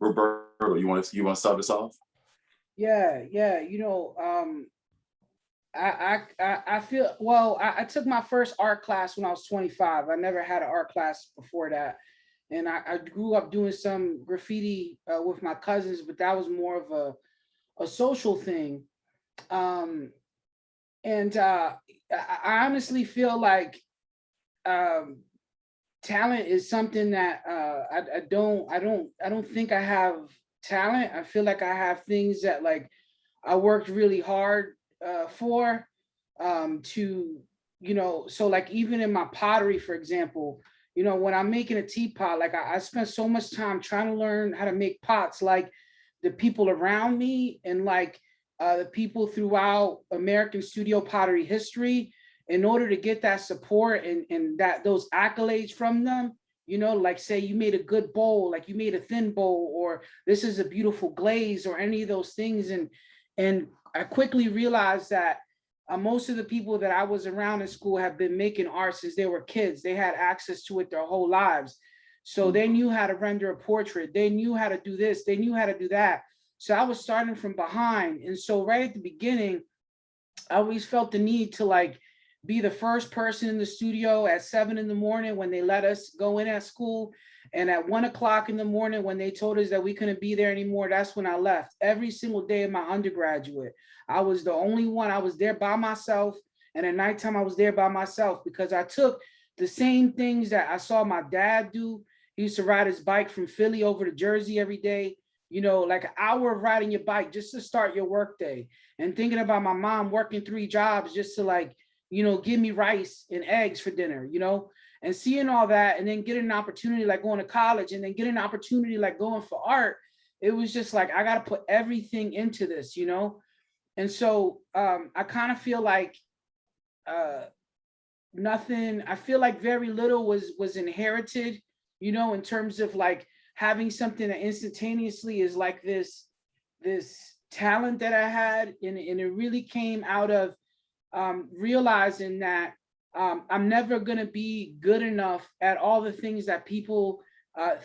Roberto, you want to start us off? Yeah. You know, I feel, well, I took my first art class when I was 25. I never had an art class before that. And I grew up doing some graffiti with my cousins, but that was more of a social thing. And I honestly feel like talent is something that I don't think I have talent. I feel like I have things that like I worked really hard for to, you know, so like even in my pottery, for example, you know, when I'm making a teapot, like I spent so much time trying to learn how to make pots like the people around me and like the people throughout American studio pottery history, in order to get that support and that those accolades from them, you know, like say you made a good bowl, like you made a thin bowl, or this is a beautiful glaze, or any of those things. And I quickly realized that most of the people that I was around in school have been making art since they were kids. They had access to it their whole lives. So they knew how to render a portrait. They knew how to do this. They knew how to do that. So I was starting from behind. And so right at the beginning, I always felt the need to like be the first person in the studio at 7 in the morning when they let us go in at school. And at 1 o'clock in the morning, when they told us that we couldn't be there anymore, that's when I left. Every single day of my undergraduate, I was the only one. I was there by myself. And at nighttime, I was there by myself because I took the same things that I saw my dad do. He used to ride his bike from Philly over to Jersey every day, you know, like an hour of riding your bike just to start your workday. And thinking about my mom working 3 jobs just to like, you know, give me rice and eggs for dinner, you know, and seeing all that and then getting an opportunity like going to college and then getting an opportunity like going for art. It was just like, I got to put everything into this, you know? And so I kind of feel like I feel like very little was inherited, you know, in terms of like having something that instantaneously is like this talent that I had. And it really came out of realizing that I'm never going to be good enough at all the things that people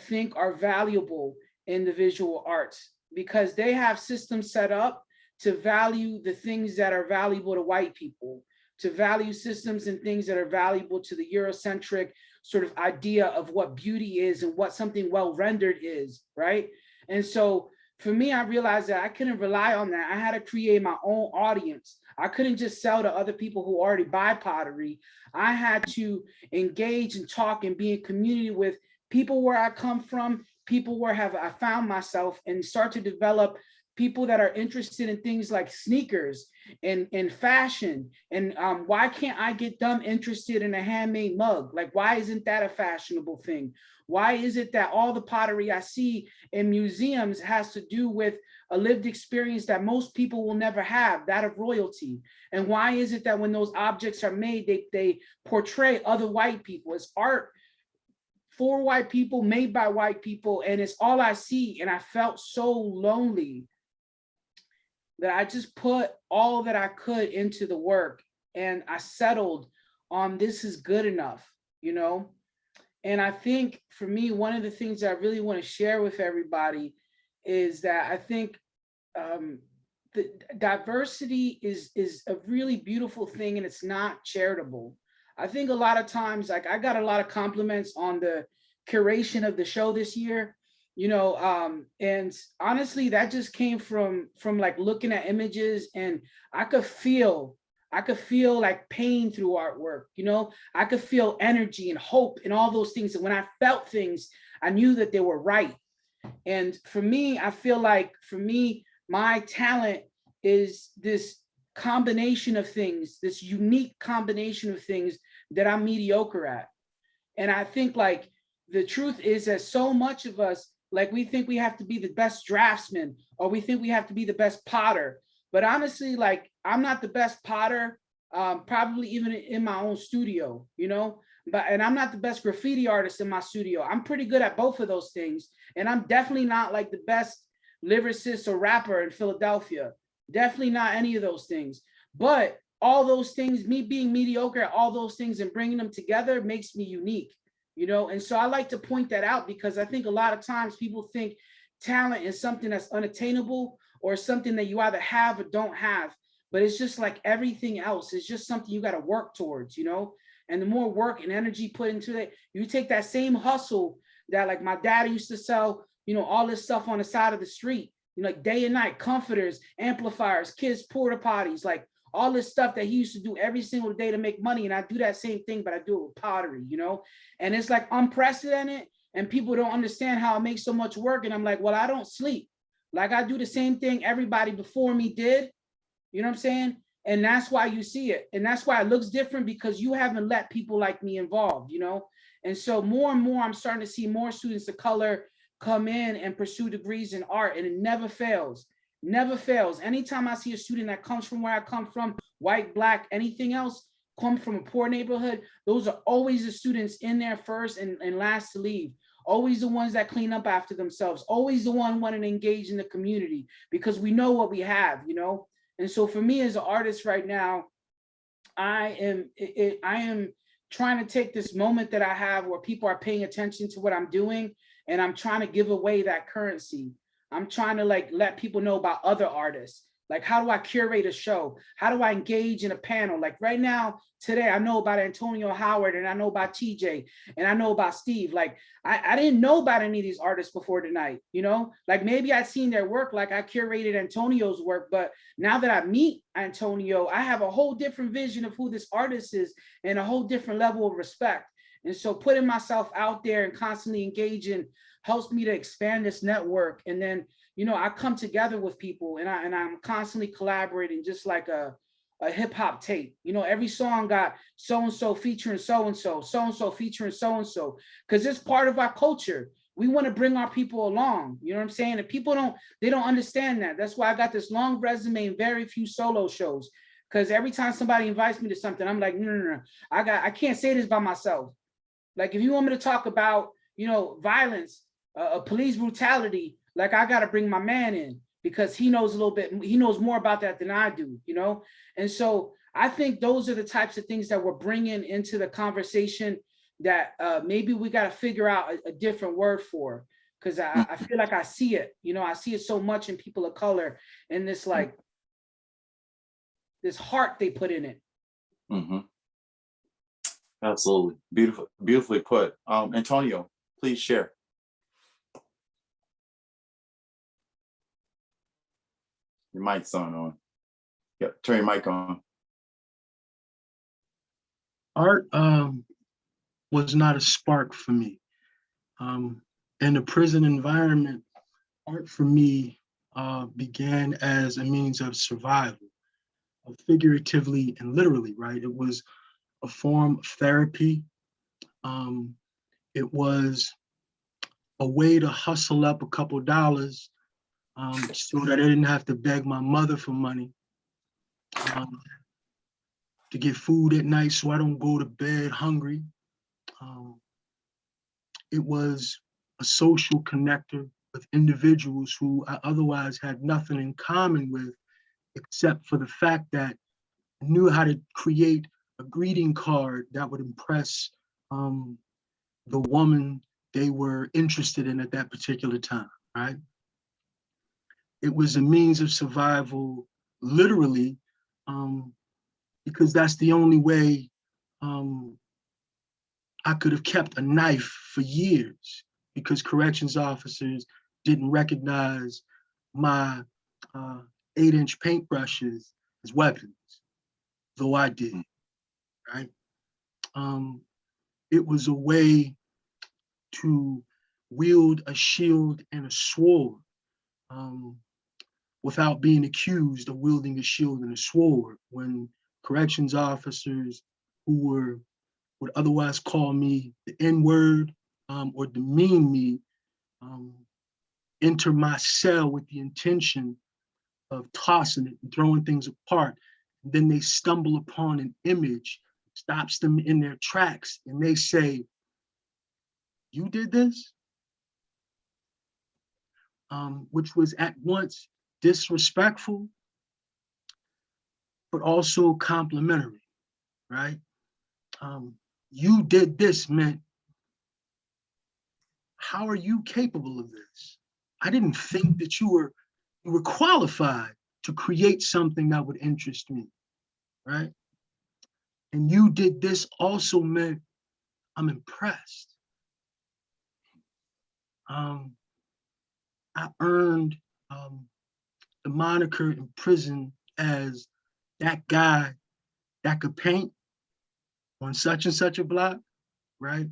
think are valuable in the visual arts, because they have systems set up to value the things that are valuable to white people, to value systems and things that are valuable to the Eurocentric sort of idea of what beauty is and what something well rendered is, right? And so for me, I realized that I couldn't rely on that. I had to create my own audience. I couldn't just sell to other people who already buy pottery. I had to engage and talk and be in community with people where I come from, people where I found myself, and start to develop people that are interested in things like sneakers and fashion. And why can't I get them interested in a handmade mug? Like, why isn't that a fashionable thing? Why is it that all the pottery I see in museums has to do with a lived experience that most people will never have, that of royalty? And why is it that when those objects are made, they portray other white people? It's art for white people, made by white people, and it's all I see. And I felt so lonely that I just put all that I could into the work, and I settled on this is good enough, you know? And I think for me, one of the things I really want to share with everybody is that I think the diversity is a really beautiful thing, and it's not charitable. I think a lot of times, like I got a lot of compliments on the curation of the show this year, you know, and honestly, that just came from like looking at images, and I could feel like pain through artwork, you know, I could feel energy and hope and all those things. And when I felt things, I knew that they were right. And for me, I feel like for me, my talent is this combination of things, this unique combination of things that I'm mediocre at. And I think like the truth is that so much of us, like we think we have to be the best draftsman, or we think we have to be the best potter. But honestly, like I'm not the best potter, probably even in my own studio, you know, and I'm not the best graffiti artist in my studio. I'm pretty good at both of those things. And I'm definitely not like the best lyricist or rapper in Philadelphia. Definitely not any of those things. But all those things, me being mediocre at all those things and bringing them together makes me unique, you know? And so I like to point that out, because I think a lot of times people think talent is something that's unattainable or something that you either have or don't have. But it's just like everything else. It's just something you got to work towards, you know? And the more work and energy put into it, you take that same hustle that like my dad used to sell, you know, all this stuff on the side of the street, you know, like day and night, comforters, amplifiers, kids, porta potties, like all this stuff that he used to do every single day to make money. And I do that same thing, but I do it with pottery, you know? And it's like unprecedented, and people don't understand how it makes so much work. And I'm like, well, I don't sleep. Like I do the same thing everybody before me did. You know what I'm saying? And that's why you see it. And that's why it looks different, because you haven't let people like me involved, you know? And so more and more, I'm starting to see more students of color come in and pursue degrees in art, and it never fails, never fails. Anytime I see a student that comes from where I come from, white, black, anything else, come from a poor neighborhood, those are always the students in there first and last to leave. Always the ones that clean up after themselves, always the one wanting to engage in the community, because we know what we have, you know? And so for me as an artist right now, I am trying to take this moment that I have where people are paying attention to what I'm doing, and I'm trying to give away that currency. I'm trying to like let people know about other artists. Like, how do I curate a show? How do I engage in a panel? Like right now, today, I know about Antonio Howard, and I know about Tijay, and I know about Steve. Like, I didn't know about any of these artists before tonight, you know? Like maybe I'd seen their work, like I curated Antonio's work, but now that I meet Antonio, I have a whole different vision of who this artist is and a whole different level of respect. And so putting myself out there and constantly engaging helps me to expand this network. And then, you know, I come together with people, and I'm constantly collaborating, just like a hip hop tape. You know, every song got so-and-so featuring so-and-so, so-and-so featuring so-and-so, because it's part of our culture. We want to bring our people along. You know what I'm saying? And people they don't understand that. That's why I got this long resume and very few solo shows. Because every time somebody invites me to something, I'm like, no. I can't say this by myself. Like, if you want me to talk about, you know, violence, police brutality, like I got to bring my man in, because he knows a little bit, he knows more about that than I do, you know? And so I think those are the types of things that we're bringing into the conversation that maybe we got to figure out a different word for, because I feel like I see it, you know, I see it so much in people of color, and this like, this heart they put in it. Mm-hmm. Absolutely. Beautifully put. Antonio, please share. Your mic's on. Yep, turn your mic on. Art was not a spark for me. In the prison environment, art for me began as a means of survival, figuratively and literally, right? It was a form of therapy. It was a way to hustle up a couple dollars so that I didn't have to beg my mother for money, to get food at night so I don't go to bed hungry. It was a social connector with individuals who I otherwise had nothing in common with, except for the fact that I knew how to create a greeting card that would impress the woman they were interested in at that particular time, right? It was a means of survival, literally, because that's the only way I could have kept a knife for years, because corrections officers didn't recognize my 8-inch paintbrushes as weapons, though I did, right? It was a way to wield a shield and a sword without being accused of wielding a shield and a sword, when corrections officers who would otherwise call me the N-word or demean me enter my cell with the intention of tossing it and throwing things apart. And then they stumble upon an image, stops them in their tracks, and they say, "You did this?" Which was at once disrespectful, but also complimentary, right? You did this meant, how are you capable of this? I didn't think that you were qualified to create something that would interest me, right? And you did this also meant, I'm impressed. I earned the moniker in prison as that guy that could paint on such and such a block, right?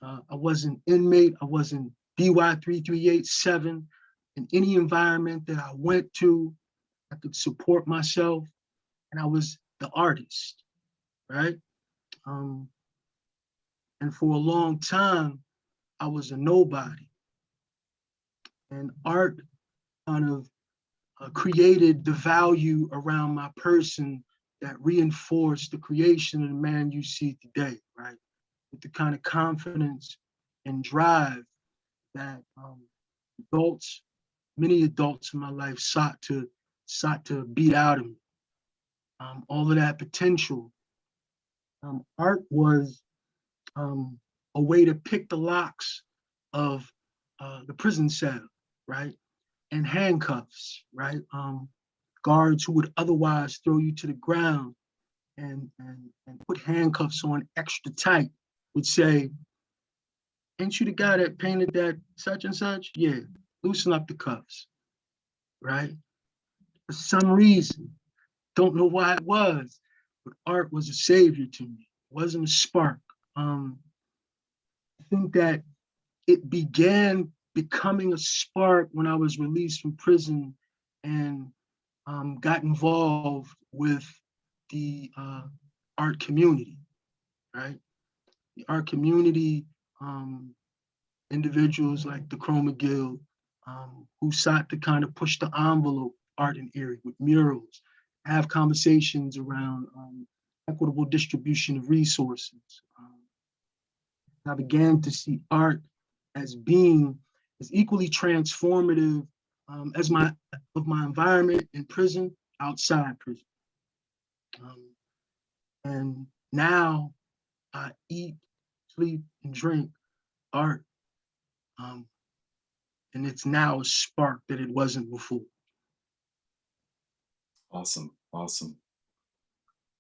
I wasn't inmate, I wasn't DY 3387. In any environment that I went to, I could support myself, and I was the artist, right? And for a long time, I was a nobody. And art kind of created the value around my person that reinforced the creation of the man you see today, right? With the kind of confidence and drive that many adults in my life sought to beat out of me. All of that potential. Art was a way to pick the locks of the prison cell, right? and handcuffs, right? Guards who would otherwise throw you to the ground and put handcuffs on extra tight would say, ain't you the guy that painted that such and such? Yeah, loosen up the cuffs, right? For some reason, don't know why it was, but art was a savior to me. It wasn't a spark. I think that it began becoming a spark when I was released from prison and got involved with the art community, right? The art community, individuals like the Chroma Guild, who sought to kind of push the envelope art and Erie with murals, have conversations around equitable distribution of resources. I began to see art as being as equally transformative as my environment in prison, outside prison. And now I eat, sleep, and drink art. And it's now a spark that it wasn't before. Awesome, awesome.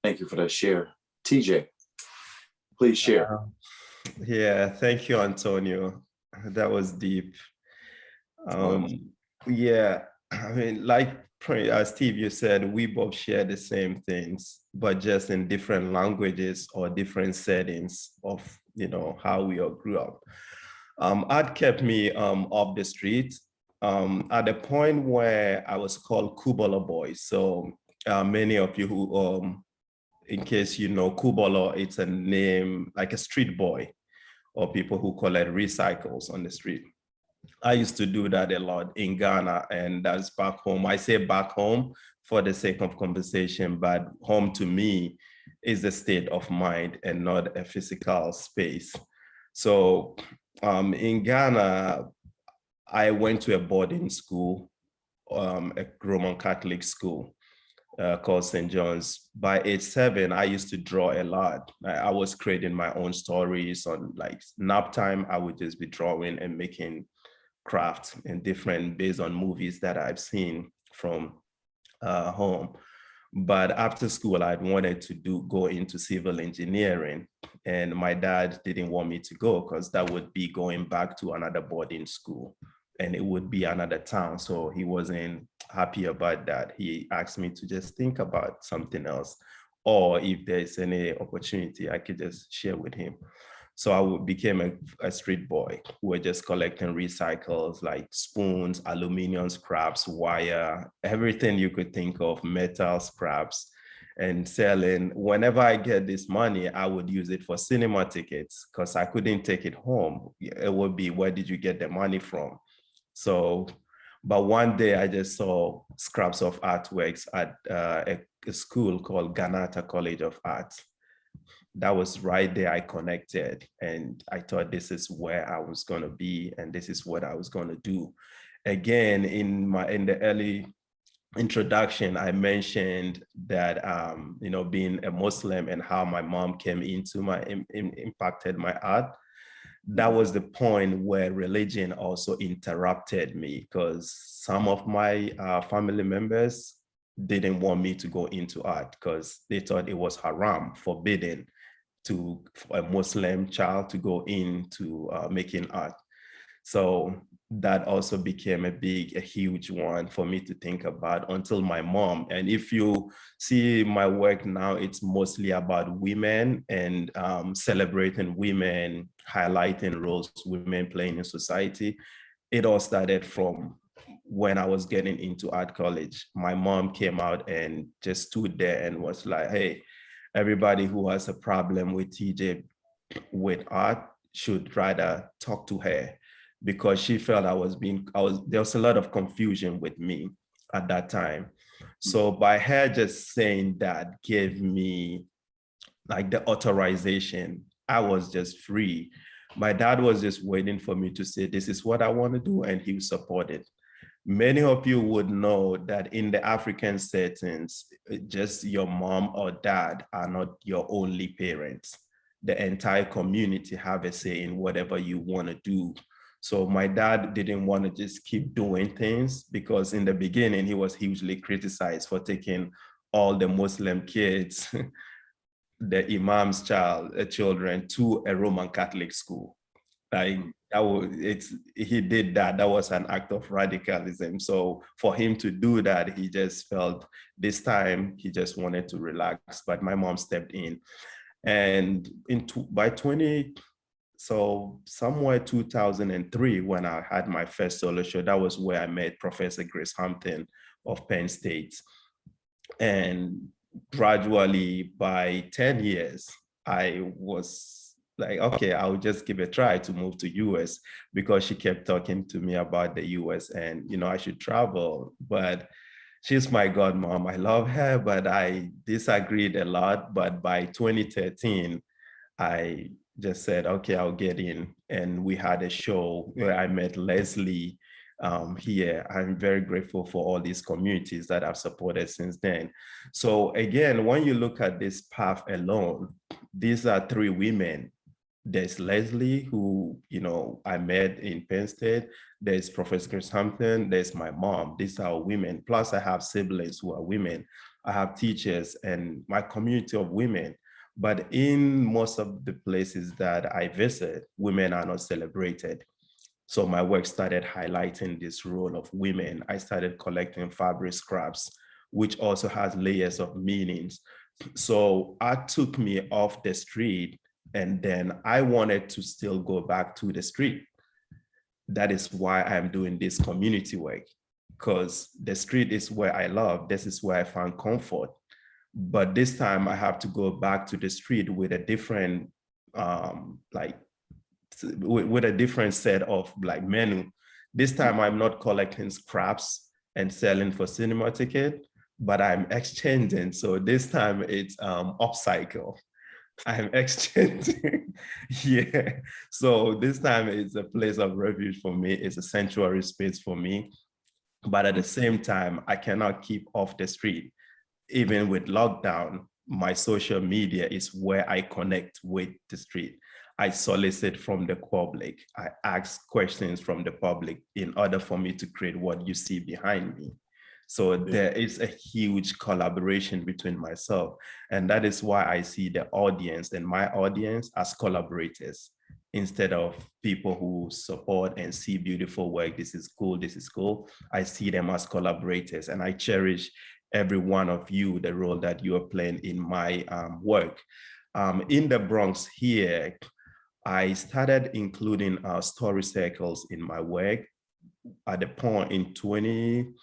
Thank you for that share. TJ, please share. Yeah, thank you, Antonio. That was deep. Yeah, I mean, like Steve, you said, we both share the same things, but just in different languages or different settings of, how we all grew up. Art kept me off the street at the point where I was called Kubala Boy. So many of you who, in case you know Kubala, it's a name like a street boy, or people who collect recycles on the street. I used to do that a lot in Ghana, and that's back home. I say back home for the sake of conversation, but home to me is a state of mind and not a physical space. So in Ghana, I went to a boarding school, a Roman Catholic school called St. John's. By age 7, I used to draw a lot. I was creating my own stories on like nap time. I would just be drawing and making crafts and different based on movies that I've seen from home. But after school, I'd wanted to go into civil engineering, and my dad didn't want me to go because that would be going back to another boarding school and it would be another town. So he wasn't happy about that. He asked me to just think about something else, or if there's any opportunity, I could just share with him. So I became a street boy. We were just collecting recycles like spoons, aluminum scraps, wire, everything you could think of, metal scraps, and selling. Whenever I get this money, I would use it for cinema tickets because I couldn't take it home. It would be, where did you get the money from? So, but one day I just saw scraps of artworks at a school called Ganata College of Art. That was right there I connected, and I thought this is where I was going to be and this is what I was going to do. Again, in the early introduction, I mentioned that being a Muslim and how my mom came into impacted my art. That was the point where religion also interrupted me, because some of my family members didn't want me to go into art because they thought it was haram, forbidden for a Muslim child to go into making art. So that also became a huge one for me to think about until my mom. And if you see my work now, it's mostly about women and celebrating women, highlighting roles women playing in society. It all started from when I was getting into art college. My mom came out and just stood there and was like, hey, everybody who has a problem with TJ with art should rather talk to her, because she felt there was a lot of confusion with me at that time. So by her just saying that gave me like the authorization. I was just free. My dad was just waiting for me to say, this is what I want to do, and he would support it. Many of you would know that in the African settings, just your mom or dad are not your only parents. The entire community have a say in whatever you want to do. So my dad didn't want to just keep doing things, because in the beginning he was hugely criticized for taking all the Muslim kids, the imam's children, to a Roman Catholic school. Like he did that. That was an act of radicalism. So for him to do that, he just felt this time he just wanted to relax. But my mom stepped in, and so somewhere 2003, when I had my first solo show, that was where I met Professor Grace Hampton of Penn State. And gradually, by 10 years, I was like, okay, I'll just give it a try to move to US, because she kept talking to me about the US and, I should travel. But she's my godmom. I love her, but I disagreed a lot. But by 2013, I just said, okay, I'll get in. And we had a show where I met Leslie here. I'm very grateful for all these communities that I've supported since then. So again, when you look at this path alone, these are 3 women. There's Leslie, who, I met in Penn State. There's Professor Chris Hampton. There's my mom. These are women. Plus I have siblings who are women. I have teachers and my community of women. But in most of the places that I visit, women are not celebrated. So my work started highlighting this role of women. I started collecting fabric scraps, which also has layers of meanings. So art took me off the street, and then I wanted to still go back to the street. That is why I'm doing this community work, because the street is where I love. This is where I find comfort. But this time I have to go back to the street with a different, with a different set of menu. This time I'm not collecting scraps and selling for cinema ticket, but I'm exchanging. So this time it's upcycle. I'm exchanging. Yeah. So this time it's a place of refuge for me. It's a sanctuary space for me. But at the same time, I cannot keep off the street. Even with lockdown, my social media is where I connect with the street. I solicit from the public. I ask questions from the public in order for me to create what you see behind me. So there is a huge collaboration between myself. And that is why I see the audience and my audience as collaborators, instead of people who support and see beautiful work. This is cool, this is cool. I see them as collaborators, and I cherish every one of you, the role that you are playing in my work. In the Bronx here, I started including story circles in my work at the point in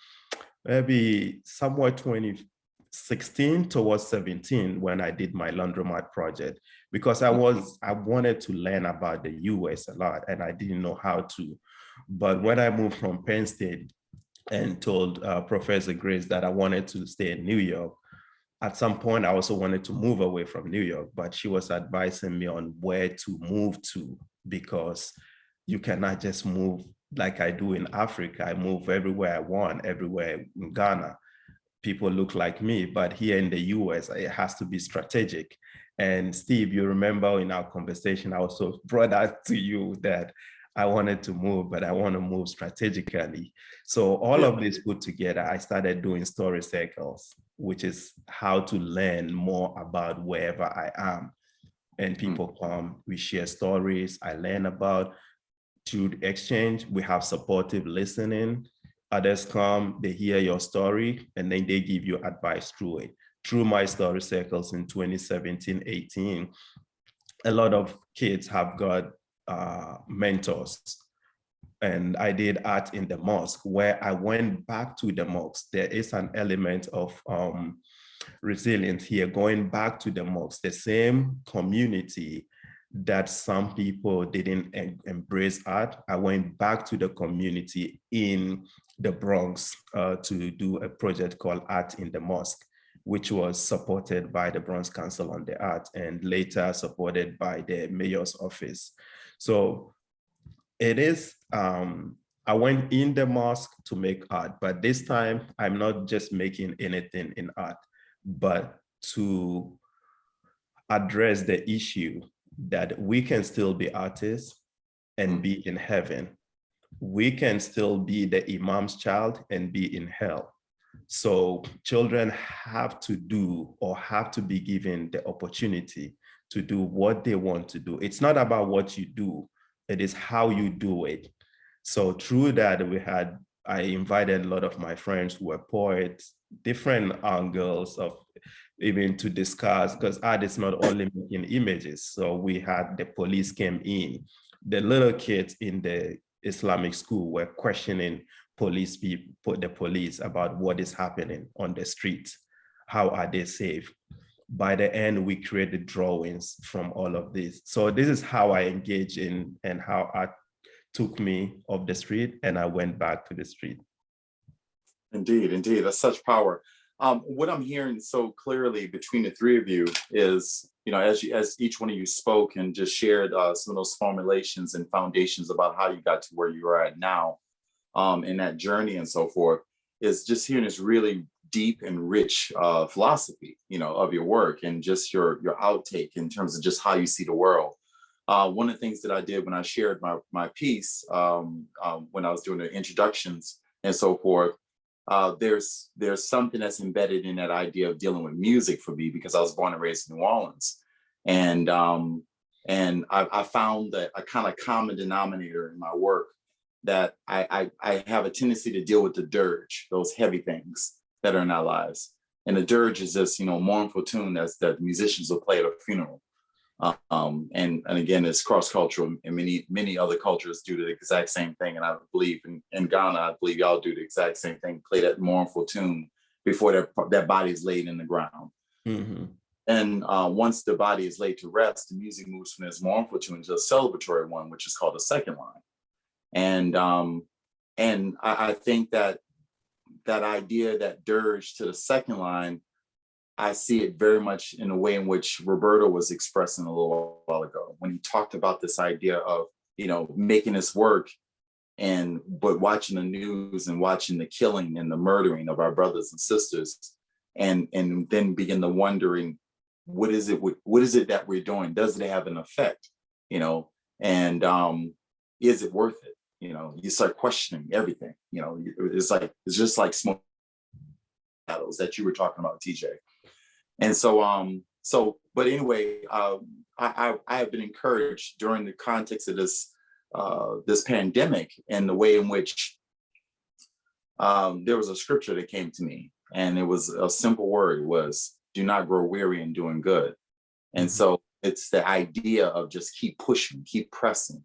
maybe somewhere 2016 towards 17, when I did my laundromat project, because I wanted to learn about the US a lot and I didn't know how to. But when I moved from Penn State and told Professor Grace that I wanted to stay in New York, at some point I also wanted to move away from New York, but she was advising me on where to move to, because you cannot just move like I do in Africa. I move everywhere I want, everywhere in Ghana. People look like me, but here in the US, it has to be strategic. And Steve, you remember in our conversation, I also brought that to you that I wanted to move, but I want to move strategically. So all of this put together, I started doing story circles, which is how to learn more about wherever I am. And people come, we share stories, I learn about. Through the exchange, we have supportive listening. Others come, they hear your story, and then they give you advice through it. Through my story circles in 2017, 18, a lot of kids have got mentors. And I did art in the mosque, where I went back to the mosque. There is an element of resilience here, going back to the mosque, the same community that some people didn't embrace art. I went back to the community in the Bronx to do a project called Art in the Mosque, which was supported by the Bronx Council on the Arts and later supported by the mayor's office. So it is, I went in the mosque to make art, but this time I'm not just making anything in art, but to address the issue that we can still be artists and be in heaven we can still be the imam's child and be in hell. So children have to do or have to be given the opportunity to do what they want to do. It's not about what you do, it is how you do it. So through that, I invited a lot of my friends who were poets, different angles of even to discuss, because art is not only making images. So we had the police came in, the little kids in the Islamic school were questioning the police about what is happening on the streets. How are they safe? By the end, we created drawings from all of this. So this is how I engage in and how art took me off the street and I went back to the street. Indeed, indeed, that's such power. What I'm hearing so clearly between the three of you is, as each one of you spoke and just shared some of those formulations and foundations about how you got to where you are at now, in that journey and so forth, is just hearing this really deep and rich philosophy, of your work and just your outtake in terms of just how you see the world. One of the things that I did when I shared my piece, when I was doing the introductions and so forth, there's something that's embedded in that idea of dealing with music for me, because I was born and raised in New Orleans. And I found that a kind of common denominator in my work, that I have a tendency to deal with the dirge, those heavy things that are in our lives. And the dirge is this, mournful tune that musicians will play at a funeral. And again, it's cross-cultural, and many other cultures do the exact same thing. And I believe in Ghana, I believe y'all do the exact same thing, play that mournful tune before that body is laid in the ground. Mm-hmm. And once the body is laid to rest, the music moves from this mournful tune to a celebratory one, which is called the second line. And I think that idea, that dirge to the second line, I see it very much in the way in which Roberto was expressing a little while ago, when he talked about this idea of, making this work, but watching the news and watching the killing and the murdering of our brothers and sisters, and then begin to wondering, what is it that we're doing? Does it have an effect? And is it worth it? You start questioning everything. It's just like smoke battles that you were talking about, Tijay. And so, but anyway, I have been encouraged during the context of this pandemic, and the way in which there was a scripture that came to me, and it was a simple word. It was, do not grow weary in doing good. And so it's the idea of just keep pushing, keep pressing.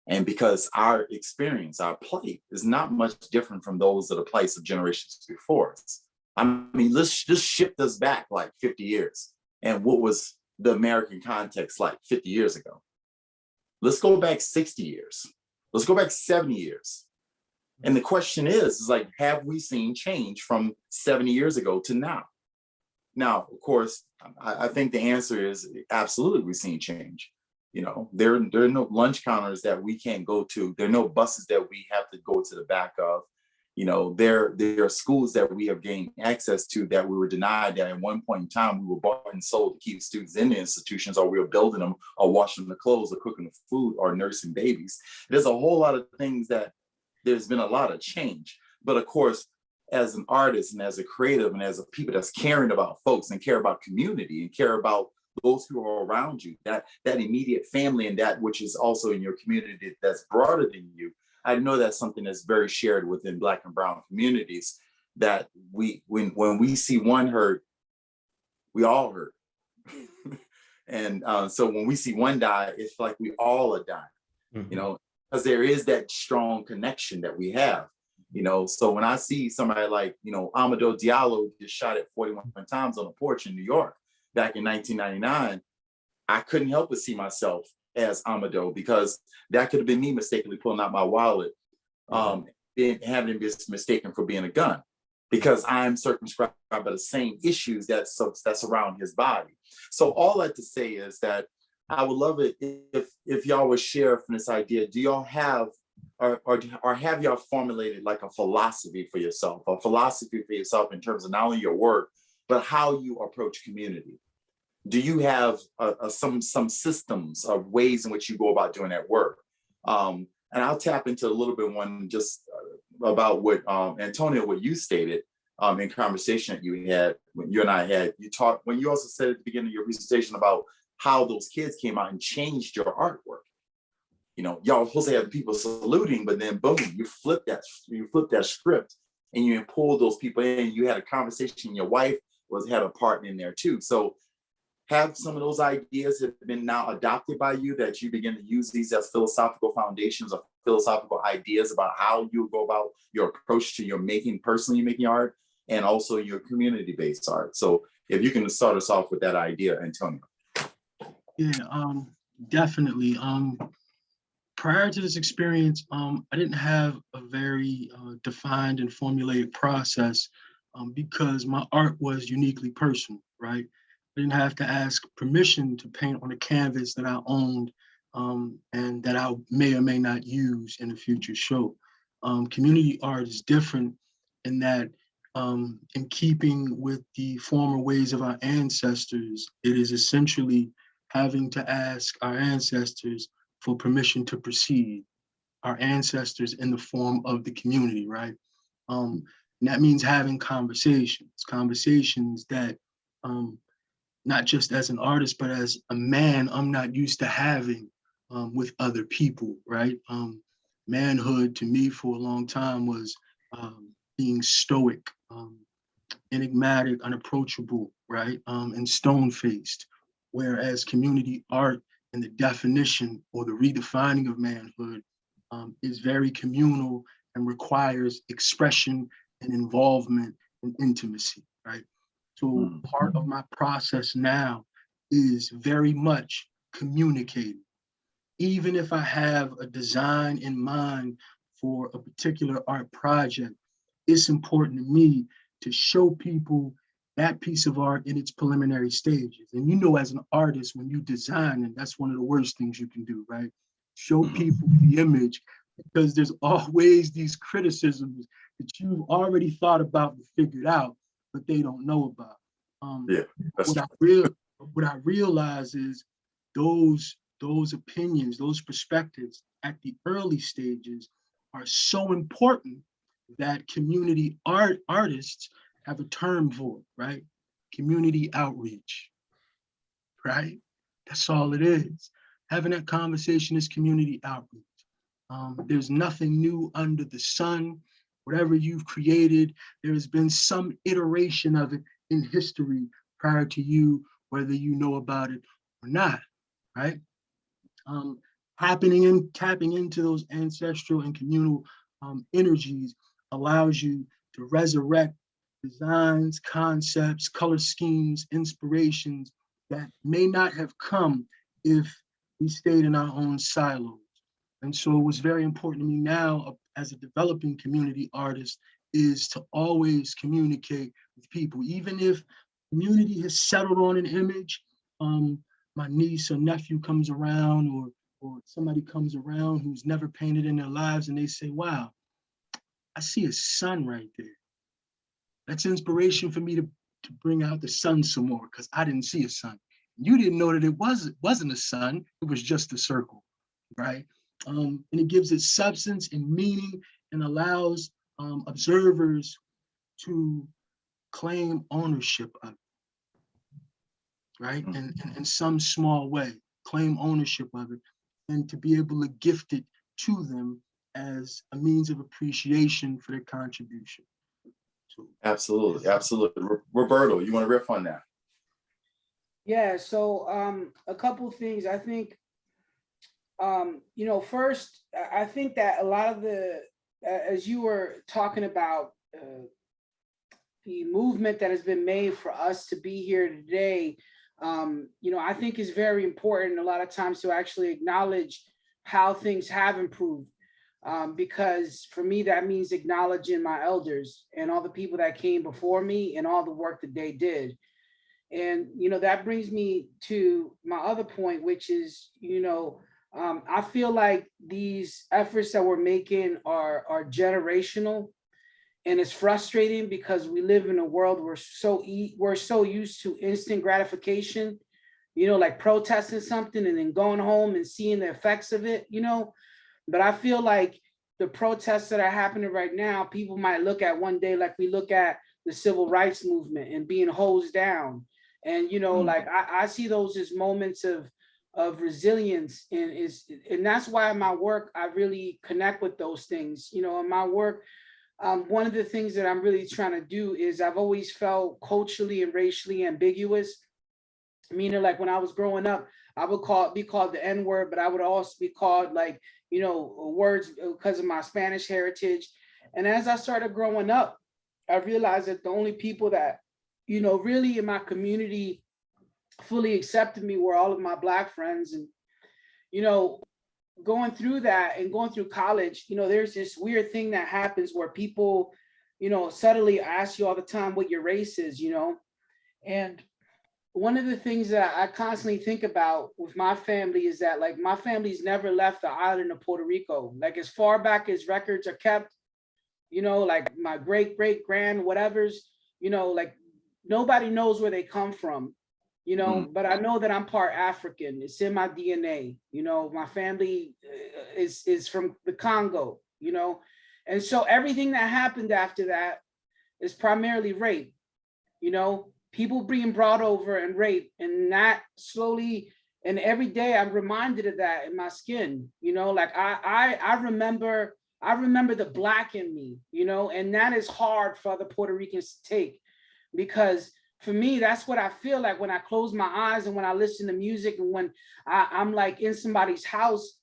And because our experience, our plight is not much different from those of the plights of generations before us. I mean, let's just shift us back like 50 years. And what was the American context like 50 years ago? Let's go back 60 years. Let's go back 70 years. And the question is like, have we seen change from 70 years ago to now? Now, of course, I think the answer is absolutely we've seen change. There are no lunch counters that we can't go to. There are no buses that we have to go to the back of. There are schools that we have gained access to that we were denied, that at one point in time we were bought and sold to keep students in the institutions, or we were building them, or washing the clothes, or cooking the food, or nursing babies. There's a whole lot of things that there's been a lot of change. But of course, as an artist and as a creative and as a people that's caring about folks and care about community and care about those who are around you, that immediate family, and that which is also in your community that's broader than you, I know that's something that's very shared within Black and Brown communities, that when we see one hurt, we all hurt. And so when we see one die, it's like we all are dying, because there is that strong connection that we have, So when I see somebody like, Amadou Diallo just shot at 41 times on a porch in New York back in 1999, I couldn't help but see myself as Amadou, because that could have been me mistakenly pulling out my wallet, having been mistaken for being a gun, because I'm circumscribed by the same issues that surround his body. So all that to say is that I would love it if y'all would share from this idea. Do y'all have, or have y'all formulated like a philosophy for yourself in terms of not only your work, but how you approach community? Do you have some systems of ways in which you go about doing that work? And I'll tap into a little bit one just about what Antonio, what you stated in conversation that you had when you and I had. You talked when you also said at the beginning of your presentation about how those kids came out and changed your artwork. You know, y'all supposed to have people saluting, but then boom, you flip that script and you pull those people in. You had a conversation. Your wife had a part in there too. So have some of those ideas have been now adopted by you, that you begin to use these as philosophical foundations or philosophical ideas about how you go about your approach to your personally making art, and also your community-based art. So if you can start us off with that idea, Antonio. Yeah, definitely. Prior to this experience, I didn't have a very defined and formulaic process because my art was uniquely personal, right? I didn't have to ask permission to paint on a canvas that I owned and that I may or may not use in a future show. Community art is different in that, in keeping with the former ways of our ancestors, it is essentially having to ask our ancestors for permission to proceed, our ancestors in the form of the community, right? And that means having conversations that, not just as an artist, but as a man, I'm not used to having with other people, right? Manhood to me for a long time was being stoic, enigmatic, unapproachable, right? And stone-faced. Whereas community art and the definition or the redefining of manhood is very communal and requires expression and involvement and intimacy, right? So part of my process now is very much communicating. Even if I have a design in mind for a particular art project, it's important to me to show people that piece of art in its preliminary stages. And you know, as an artist, when you design, and that's one of the worst things you can do, right? Show people the image, because there's always these criticisms that you've already thought about and figured out, but they don't know about. What I realize is those opinions, those perspectives at the early stages are so important that community artists have a term for it, right? Community outreach, right? That's all it is. Having that conversation is community outreach. There's nothing new under the sun. Whatever you've created, there has been some iteration of it in history prior to you, whether you know about it or not, right? Tapping into those ancestral and communal energies allows you to resurrect designs, concepts, color schemes, inspirations that may not have come if we stayed in our own silos. And so what's very important to me now as a developing community artist is to always communicate with people. Even if community has settled on an image, my niece or nephew comes around or somebody comes around who's never painted in their lives and they say, wow, I see a sun right there. That's inspiration for me to bring out the sun some more, because I didn't see a sun. You didn't know that it wasn't a sun, it was just a circle, right? And it gives it substance and meaning and allows observers to claim ownership of it, right? And in some small way, claim ownership of it and to be able to gift it to them as a means of appreciation for their contribution. So, absolutely. Roberto, you want to riff on that? Yeah, so a couple of things. I think, first, I think that a lot of as you were talking about the movement that has been made for us to be here today, I think is very important a lot of times to actually acknowledge how things have improved. Because for me, that means acknowledging my elders and all the people that came before me and all the work that they did. And, that brings me to my other point, which is, I feel like these efforts that we're making are generational. And it's frustrating because we live in a world where we're so used to instant gratification, like protesting something and then going home and seeing the effects of it, But I feel like the protests that are happening right now, people might look at one day like we look at the civil rights movement and being hosed down. And, you know, like I see those as moments of resilience, and that's why in my work, I really connect with those things. You know, in my work, one of the things that I'm really trying to do is I've always felt culturally and racially ambiguous. Meaning, like when I was growing up, I would be called the N-word, but I would also be called like, you know, words because of my Spanish heritage. And as I started growing up, I realized that the only people that, you know, really in my community fully accepted me were all of my Black friends. And, you know, going through that and going through college, you know, there's this weird thing that happens where people, you know, subtly ask you all the time what your race is, you know. And one of the things that I constantly think about with my family is that, like, my family's never left the island of Puerto Rico. Like, as far back as records are kept, you know, like my great grand whatever's, you know, like nobody knows where they come from, you know, but I know that I'm part African. It's in my DNA. You know, my family is from the Congo, you know, and so everything that happened after that is primarily rape, you know. People being brought over and raped, and that slowly, and every day I'm reminded of that in my skin, you know. Like I remember the Black in me, you know, and that is hard for other Puerto Ricans to take, because for me, that's what I feel like when I close my eyes and when I listen to music and when I'm like in somebody's house.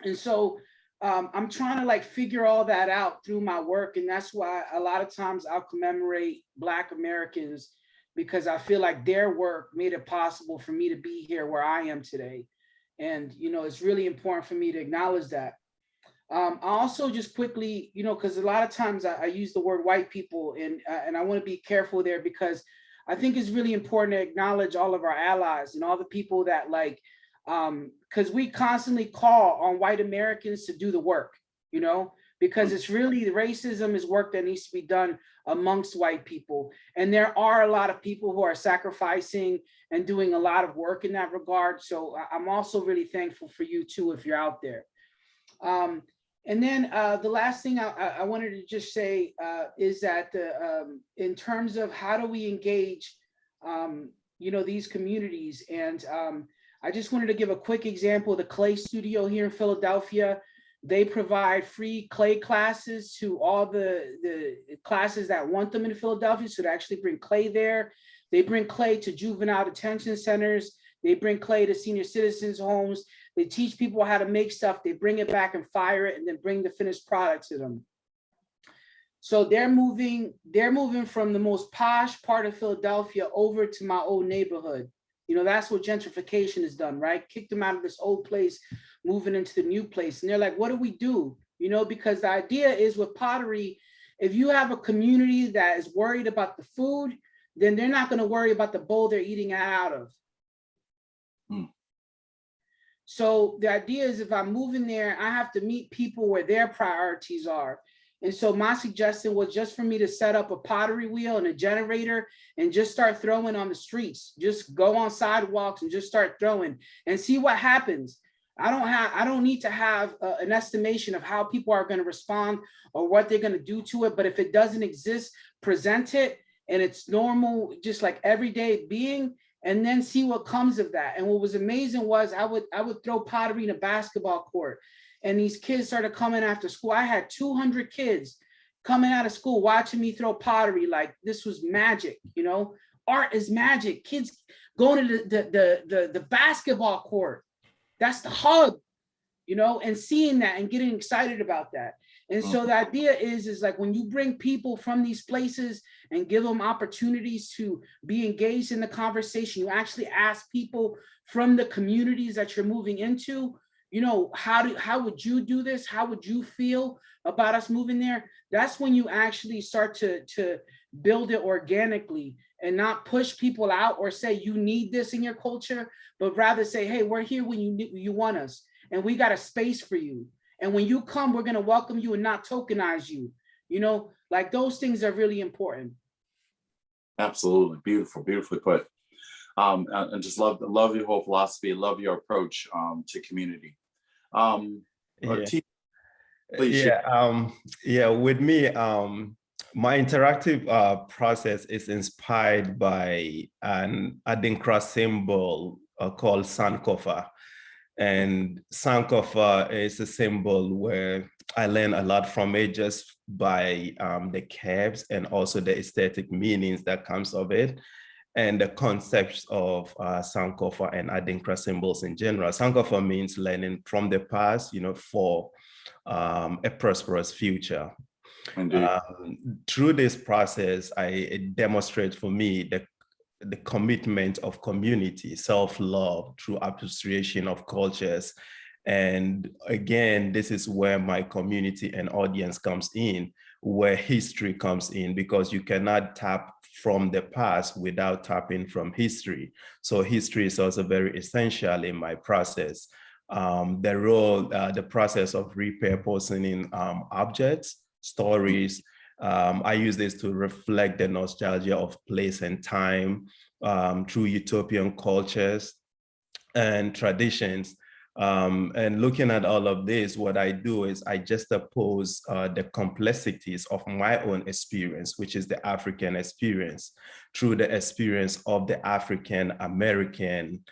And so I'm trying to like figure all that out through my work, and that's why a lot of times I'll commemorate Black Americans, because I feel like their work made it possible for me to be here where I am today. And, you know, it's really important for me to acknowledge that. I also just quickly, you know, because a lot of times I use the word white people, and I want to be careful there, because I think it's really important to acknowledge all of our allies and all the people that like, because we constantly call on white Americans to do the work, you know, because it's really, the racism is work that needs to be done amongst white people. And there are a lot of people who are sacrificing and doing a lot of work in that regard. So I'm also really thankful for you too, if you're out there. And then the last thing I wanted to just say is that in terms of how do we engage, you know, these communities. And I just wanted to give a quick example of the clay studio here in Philadelphia. They provide free clay classes to all the classes that want them in Philadelphia. So they actually bring clay there. They bring clay to juvenile detention centers. They bring clay to senior citizens' homes. They teach people how to make stuff. They bring it back and fire it, and then bring the finished product to them. So they're moving from the most posh part of Philadelphia over to my old neighborhood. You know, that's what gentrification is done, right? Kick them out of this old place, moving into the new place. And they're like, what do we do? You know, because the idea is with pottery, if you have a community that is worried about the food, then they're not going to worry about the bowl they're eating out of. So the idea is, if I'm moving there, I have to meet people where their priorities are. And so my suggestion was just for me to set up a pottery wheel and a generator and just start throwing on the streets. Just go on sidewalks and just start throwing and see what happens. I don't need to have an estimation of how people are going to respond or what they're going to do to it. But if it doesn't exist, present it, and it's normal, just like everyday being, and then see what comes of that. And what was amazing was I would throw pottery in a basketball court, and these kids started coming after school. I had 200 kids coming out of school watching me throw pottery. Like, this was magic, you know. Art is magic. Kids going to the basketball court. That's the hub, you know, and seeing that and getting excited about that. And so the idea is like, when you bring people from these places and give them opportunities to be engaged in the conversation, you actually ask people from the communities that you're moving into, you know, how would you do this? How would you feel about us moving there? That's when you actually start to build it organically, and not push people out or say you need this in your culture, but rather say, hey, we're here when you want us, and we got a space for you. And when you come, we're going to welcome you and not tokenize you. You know, like, those things are really important. Absolutely. Beautiful, beautifully put. And just love your whole philosophy, love your approach to community. Or Yeah. please share. Yeah, with me, my interactive process is inspired by an Adinkra symbol called Sankofa. And Sankofa is a symbol where I learn a lot from it just by the curves and also the aesthetic meanings that comes of it, and the concepts of Sankofa and Adinkra symbols in general. Sankofa means learning from the past, for a prosperous future. Indeed. Through this process, it demonstrates for me the commitment of community, self-love through appreciation of cultures. And again, this is where my community and audience comes in, where history comes in, because you cannot tap from the past without tapping from history. So history is also very essential in my process. The process of repurposing objects, stories. I use this to reflect the nostalgia of place and time through utopian cultures and traditions. And looking at all of this, what I do is I just oppose the complexities of my own experience, which is the African experience, through the experience of the African American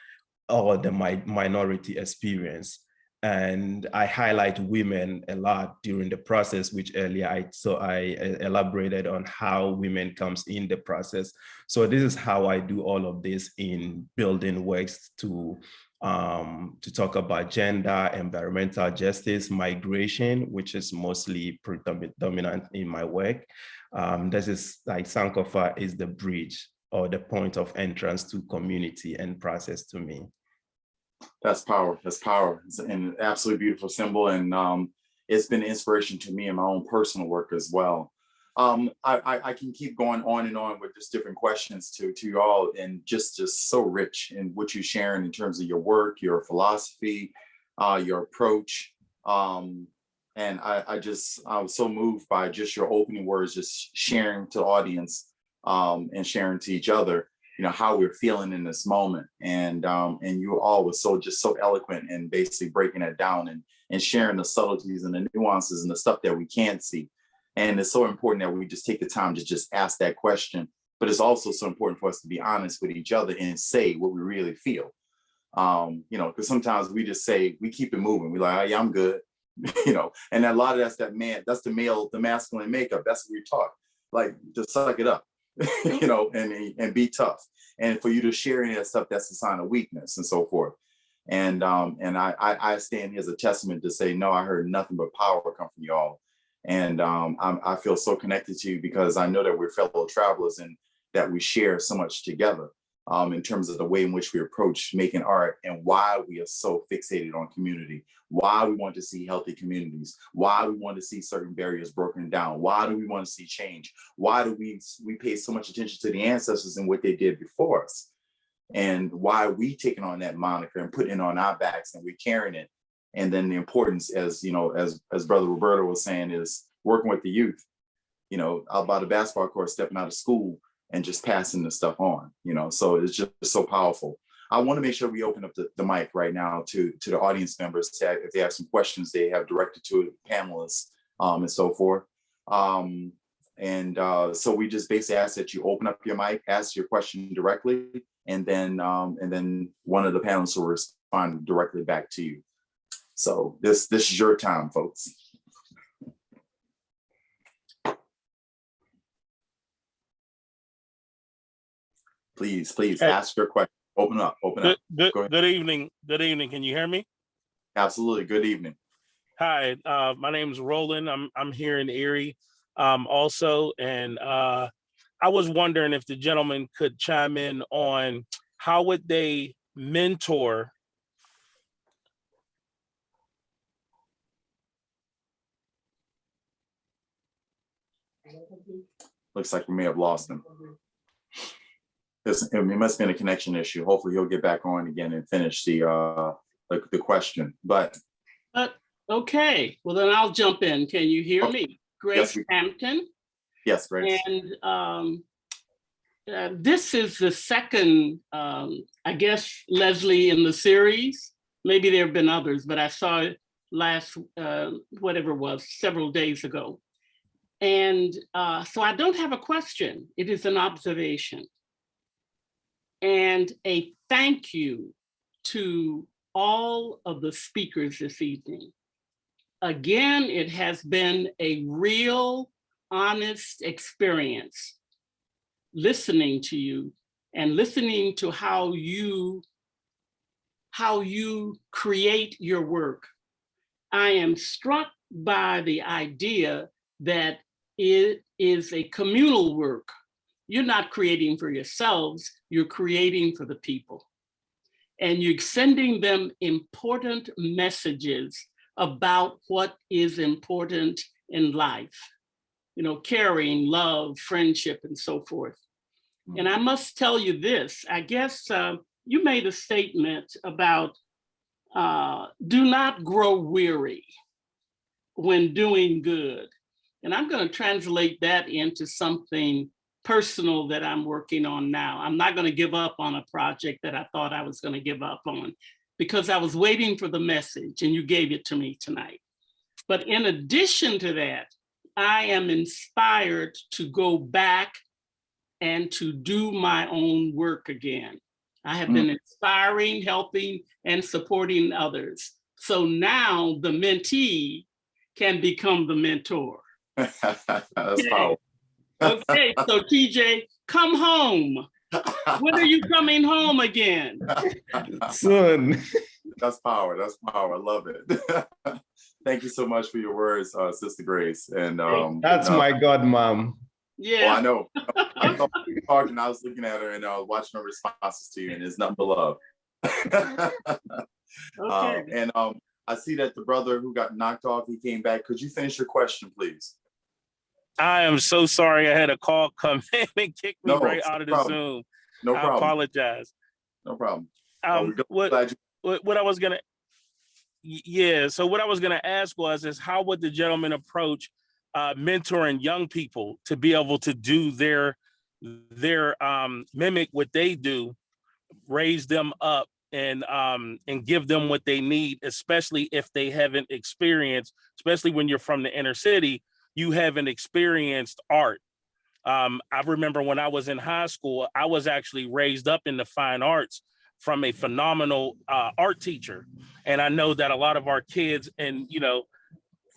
or the minority experience. And I highlight women a lot during the process, which earlier I elaborated on how women comes in the process. So this is how I do all of this in building works to talk about gender, environmental justice, migration, which is mostly predominant in my work. This is like Sankofa is the bridge or the point of entrance to community and process to me. That's power. That's power. It's an absolutely beautiful symbol, and it's been an inspiration to me in my own personal work as well. I can keep going on and on with just different questions to you all, and just so rich in what you're sharing in terms of your work, your philosophy, your approach. And I was so moved by just your opening words, just sharing to the audience and sharing to each other, how we're feeling in this moment. And you all were so eloquent and basically breaking it down and sharing the subtleties and the nuances and the stuff that we can't see. And it's so important that we just take the time to just ask that question. But it's also so important for us to be honest with each other and say what we really feel. Because sometimes we just say, we keep it moving. We're like, oh, yeah, I'm good. And a lot of that's the masculine makeup. That's what we're taught. Like, just suck it up. And be tough. And for you to share any of that stuff, that's a sign of weakness and so forth. And I stand here as a testament to say, no, I heard nothing but power come from y'all. And I feel so connected to you because I know that we're fellow travelers and that we share so much together in terms of the way in which we approach making art and why we are so fixated on community, why we want to see healthy communities, why we want to see certain barriers broken down, why do we want to see change, why do we pay so much attention to the ancestors and what they did before us, and why we taking on that moniker and putting it on our backs and we're carrying it. And then the importance, as Brother Roberto was saying, is working with the youth, out by the basketball court, stepping out of school and just passing the stuff on, so it's just so powerful. I want to make sure we open up the mic right now to the audience members if they have some questions they have directed to panelists and so forth. So we just basically ask that you open up your mic, ask your question directly, and then one of the panelists will respond directly back to you. So this is your time, folks. Please ask your question. Open up. Good evening. Can you hear me? Absolutely. Good evening. Hi, my name is Roland. I'm here in Erie also. And I was wondering if the gentleman could chime in on how would they mentor Looks like we may have lost him. It must have been a connection issue. Hopefully he'll get back on again and finish the question. But okay, well then I'll jump in. Can you hear me? Grace Hampton. Yes, Grace. And this is the second, I guess, Leslie in the series. Maybe there have been others, but I saw last, whatever it was, several days ago. And so I don't have a question. It is an observation. And a thank you to all of the speakers this evening. Again, it has been a real, honest experience listening to you and listening to how you create your work. I am struck by the idea that it is a communal work. You're not creating for yourselves, you're creating for the people. And you're sending them important messages about what is important in life. You know, caring, love, friendship, and so forth. And I must tell you this, I guess you made a statement about do not grow weary when doing good. And I'm going to translate that into something personal that I'm working on now. I'm not going to give up on a project that I thought I was going to give up on because I was waiting for the message and you gave it to me tonight. But in addition to that, I am inspired to go back and to do my own work again. I have been inspiring, helping, and supporting others. So now the mentee can become the mentor. That's powerful. Okay, so Tijay, come home. When are you coming home again? Soon. That's power. That's power. I love it. Thank you so much for your words, Sister Grace. And that's my God, Mom. Yeah. I know. I thought you were talking. I was looking at her and I was watching her responses to you, and it's nothing but love. Okay. I see that the brother who got knocked off, he came back. Could you finish your question, please? I am so sorry. I had a call come in and kick me right out of the Zoom. No problem. I apologize. No problem. What I was gonna, so what I was gonna ask is how would the gentleman approach mentoring young people to be able to do their mimic what they do, raise them up and give them what they need, especially if they haven't experienced, especially when you're from the inner city, you haven't experienced art. I remember when I was in high school, I was actually raised up in the fine arts from a phenomenal art teacher. And I know that a lot of our kids, and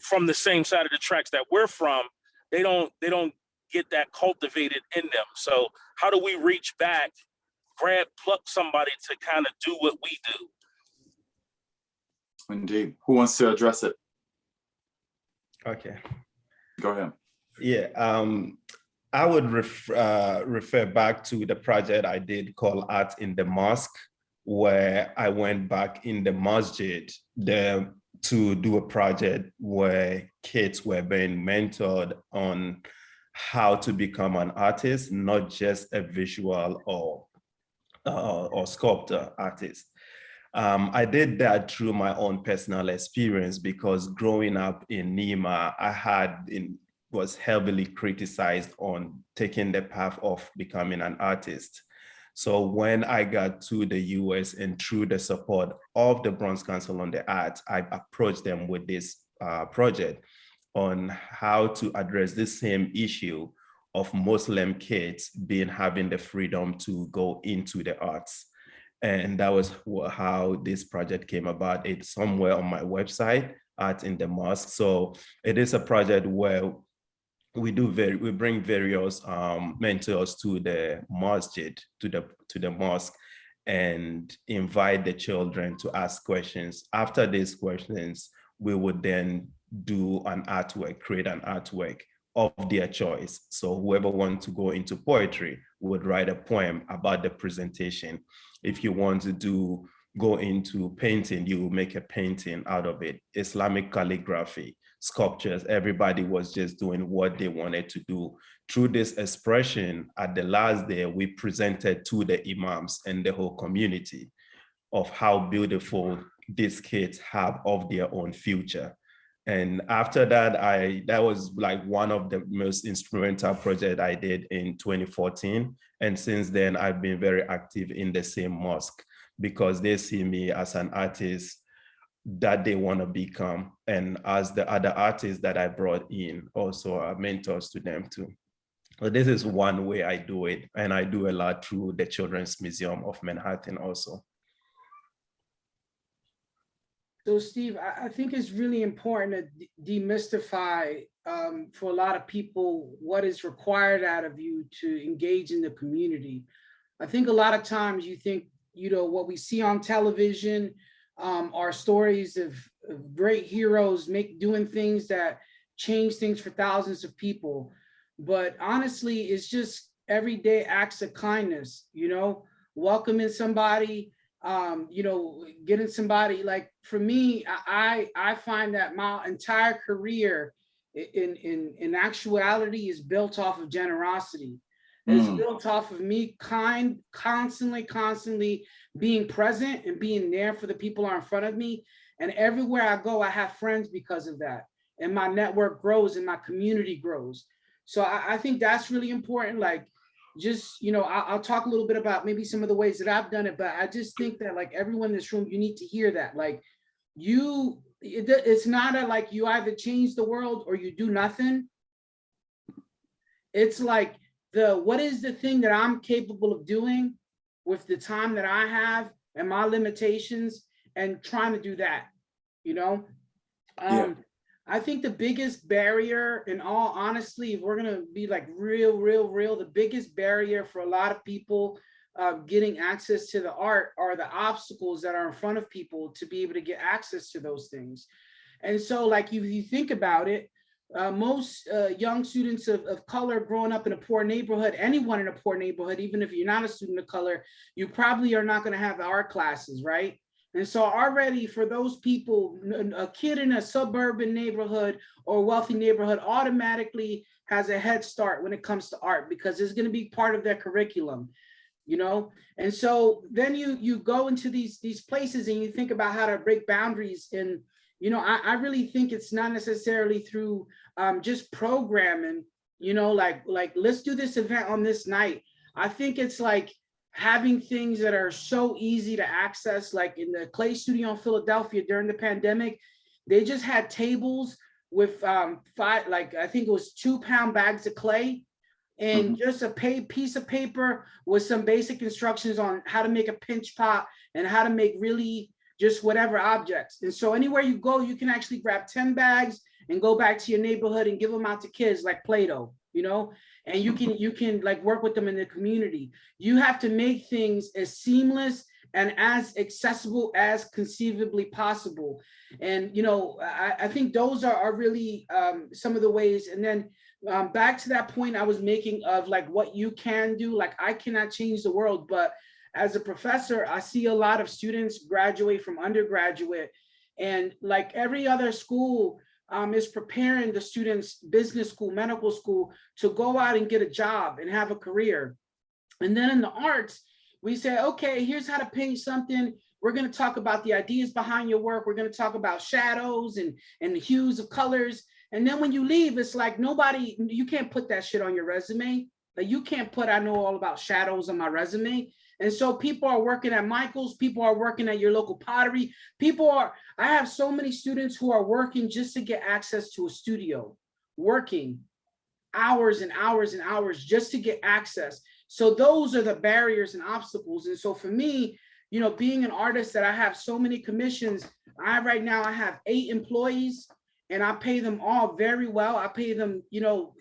from the same side of the tracks that we're from, they don't get that cultivated in them. So how do we reach back, pluck somebody to kind of do what we do? Indeed. Who wants to address it? Okay. Go ahead. Yeah, I would refer back to the project I did called Art in the Mosque, where I went back in the masjid to do a project where kids were being mentored on how to become an artist, not just a visual or sculptor artist. I did that through my own personal experience because growing up in Nima, was heavily criticized on taking the path of becoming an artist. So when I got to the US and through the support of the Bronx Council on the Arts, I approached them with this project on how to address this same issue of Muslim kids having the freedom to go into the arts. And that was how this project came about. It's somewhere on my website, Art in the Mosque. So it is a project where we bring various mentors to the masjid, to the mosque, and invite the children to ask questions. After these questions, we would then do an artwork, create an artwork of their choice. So whoever wants to go into poetry would write a poem about the presentation. If you want to go into painting, you will make a painting out of it. Islamic calligraphy, sculptures, everybody was just doing what they wanted to do. Through this expression, at the last day, we presented to the imams and the whole community of how beautiful these kids have of their own future. And after that, that was like one of the most instrumental projects I did in 2014. And since then, I've been very active in the same mosque because they see me as an artist that they want to become. And as the other artists that I brought in also are mentors to them too. So this is one way I do it. And I do a lot through the Children's Museum of Manhattan also. So Steve, I think it's really important to demystify for a lot of people what is required out of you to engage in the community. I think a lot of times you think, you know, what we see on television are stories of great heroes doing things that change things for thousands of people. But honestly, it's just everyday acts of kindness, you know, welcoming somebody, you know, getting somebody. Like for me, I find that my entire career in actuality is built off of generosity. It's built off of me constantly being present and being there for the people who are in front of me. And everywhere I go, I have friends because of that. And my network grows and my community grows. So I think that's really important. Like, just, you know, I'll talk a little bit about maybe some of the ways that I've done it, but I just think that like everyone in this room, you need to hear that. Like it's not a, like you either change the world or you do nothing. It's like what is the thing that I'm capable of doing with the time that I have and my limitations, and trying to do that, you know? Yeah. I think the biggest barrier, in all honesty, if we're gonna be like real, the biggest barrier for a lot of people getting access to the art are the obstacles that are in front of people to be able to get access to those things. And so like if you think about it, most young students of color growing up in a poor neighborhood, anyone in a poor neighborhood, even if you're not a student of color, you probably are not gonna have the art classes, right? And so already for those people, a kid in a suburban neighborhood or wealthy neighborhood automatically has a head start when it comes to art, because it's going to be part of their curriculum, you know? And so then you go into these places and you think about how to break boundaries. And, you know, I really think it's not necessarily through just programming, you know, like let's do this event on this night. I think it's like having things that are so easy to access, like in the clay studio in Philadelphia during the pandemic, they just had tables with I think it was 2-pound bags of clay and just a piece of paper with some basic instructions on how to make a pinch pot and how to make really just whatever objects. And so anywhere you go, you can actually grab 10 bags and go back to your neighborhood and give them out to kids like Play-Doh, you know? And you can like work with them in the community. You have to make things as seamless and as accessible as conceivably possible. And, you know, I think those are really some of the ways. And then back to that point I was making of like what you can do. Like I cannot change the world, but as a professor, I see a lot of students graduate from undergraduate, and like every other school, is preparing the students, business school, medical school, to go out and get a job and have a career. And then in the arts, we say, okay, here's how to paint something. We're going to talk about the ideas behind your work. We're going to talk about shadows and the hues of colors. And then when you leave, it's like you can't put that shit on your resume. Like you can't put, I know all about shadows on my resume. And so people are working at Michael's, people are working at your local pottery. I have so many students who are working just to get access to a studio, working hours and hours and hours just to get access. So those are the barriers and obstacles. And so for me, you know, being an artist that I have so many commissions, right now I have 8 employees and I pay them all very well. I pay them, you know,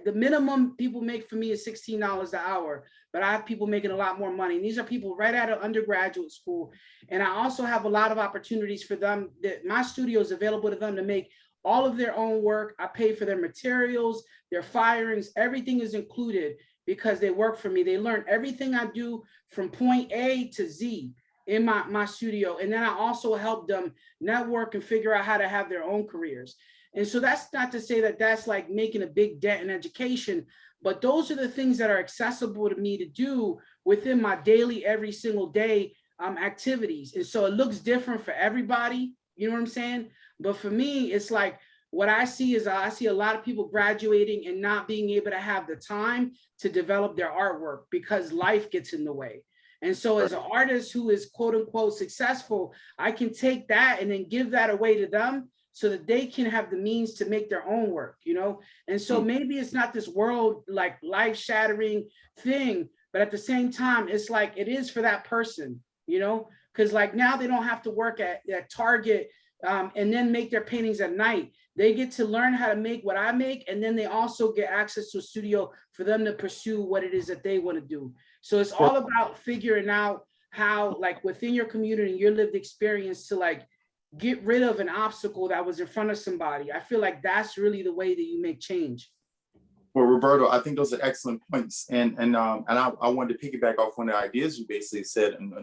the minimum people make for me is $16 an hour, but I have people making a lot more money. And these are people right out of undergraduate school. And I also have a lot of opportunities for them that my studio is available to them to make all of their own work. I pay for their materials, their firings, everything is included because they work for me. They learn everything I do from point A to Z in my studio. And then I also help them network and figure out how to have their own careers. And so that's not to say that that's like making a big dent in education, but those are the things that are accessible to me to do within my daily, every single day activities. And so it looks different for everybody, you know what I'm saying? But for me, it's like, what I see is I see a lot of people graduating and not being able to have the time to develop their artwork because life gets in the way. And so as an artist who is quote unquote successful, I can take that and then give that away to them so that they can have the means to make their own work, you know? And so maybe it's not this world like life shattering thing, but at the same time, it's like it is for that person, you know? Because like now they don't have to work at Target and then make their paintings at night. They get to learn how to make what I make, and then they also get access to a studio for them to pursue what it is that they want to do. So it's all about figuring out how, like within your community, your lived experience, to like get rid of an obstacle that was in front of somebody. I feel like that's really the way that you make change. Well, Roberto, I think those are excellent points, and I wanted to piggyback off one of the ideas you basically said in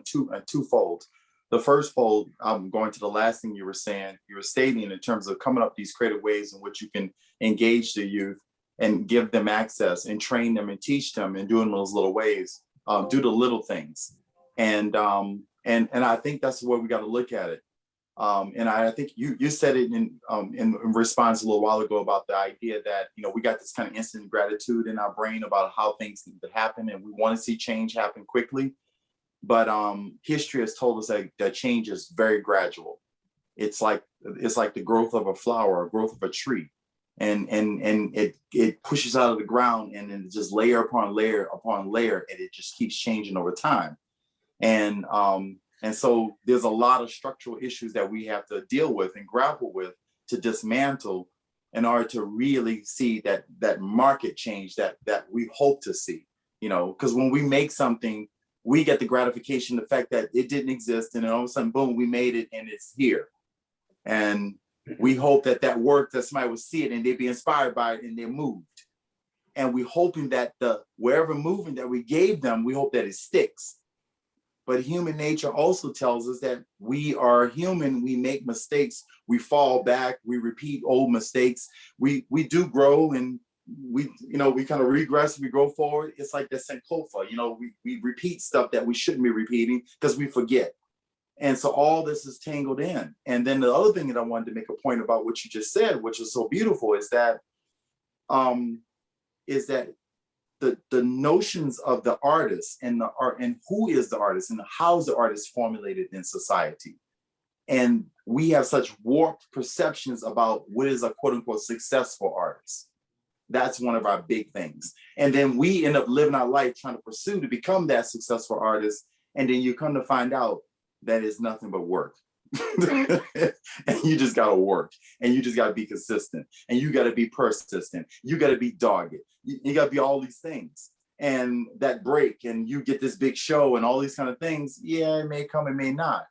twofold. The first fold, I'm going to the last thing you were saying. You were stating in terms of coming up these creative ways in which you can engage the youth and give them access and train them and teach them and doing those little ways, do the little things, and I think that's the way we got to look at it. And I think you said it in response a little while ago about the idea that, you know, we got this kind of instant gratitude in our brain about how things need to happen, and we want to see change happen quickly. But history has told us that change is very gradual. It's like the growth of a flower, or growth of a tree, and it pushes out of the ground, and then just layer upon layer upon layer, and it just keeps changing over time. And so there's a lot of structural issues that we have to deal with and grapple with to dismantle in order to really see that market change that we hope to see. You know, because when we make something, we get the gratification, the fact that it didn't exist, and then all of a sudden, boom, we made it and it's here. And we hope that work, that somebody will see it and they'd be inspired by it and they're moved. And we're hoping that the wherever movement that we gave them, we hope that it sticks. But human nature also tells us that we are human, we make mistakes, we fall back, we repeat old mistakes, we do grow, and we kind of regress, we go forward. It's like the Sankofa, you know, we repeat stuff that we shouldn't be repeating because we forget. And so all this is tangled in. And then the other thing that I wanted to make a point about what you just said, which is so beautiful, is that the notions of the artist and the art and who is the artist and how is the artist formulated in society. And we have such warped perceptions about what is a quote unquote successful artist. That's one of our big things. And then we end up living our life trying to pursue to become that successful artist. And then you come to find out that it's nothing but work. And you just gotta work, and you just gotta be consistent, and you gotta be persistent, you gotta be dogged, you gotta be all these things. And that break, and you get this big show and all these kind of things, yeah, it may come, it may not.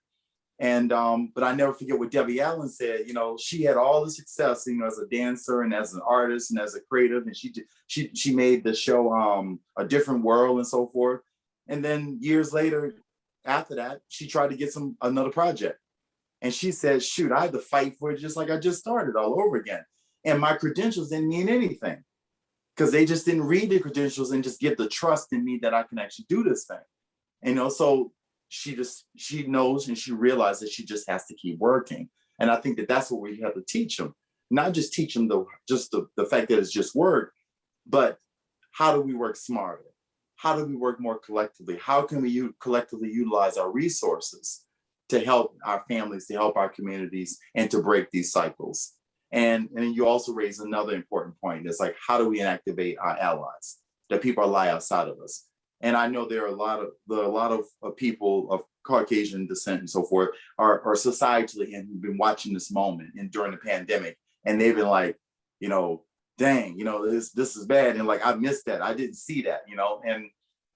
And but I never forget what Debbie Allen said. You know, she had all the success, you know, as a dancer and as an artist and as a creative, and she made the show A Different World and so forth. And then years later, after that, she tried to get another project. And she said, shoot, I had to fight for it just like I just started all over again. And my credentials didn't mean anything because they just didn't read the credentials and just give the trust in me that I can actually do this thing. And, you know, so she knows and she realized that she just has to keep working. And I think that's what we have to teach them. Not just teach them the fact that it's just work, but how do we work smarter? How do we work more collectively? How can we collectively utilize our resources to help our families, to help our communities, and to break these cycles? And you also raise another important point. It's like, how do we inactivate our allies, the people that lie outside of us? And I know there are a lot of people of Caucasian descent and so forth are societally and who've been watching this moment and during the pandemic, and they've been like, you know, dang, you know, this is bad, and like I missed that, I didn't see that, you know,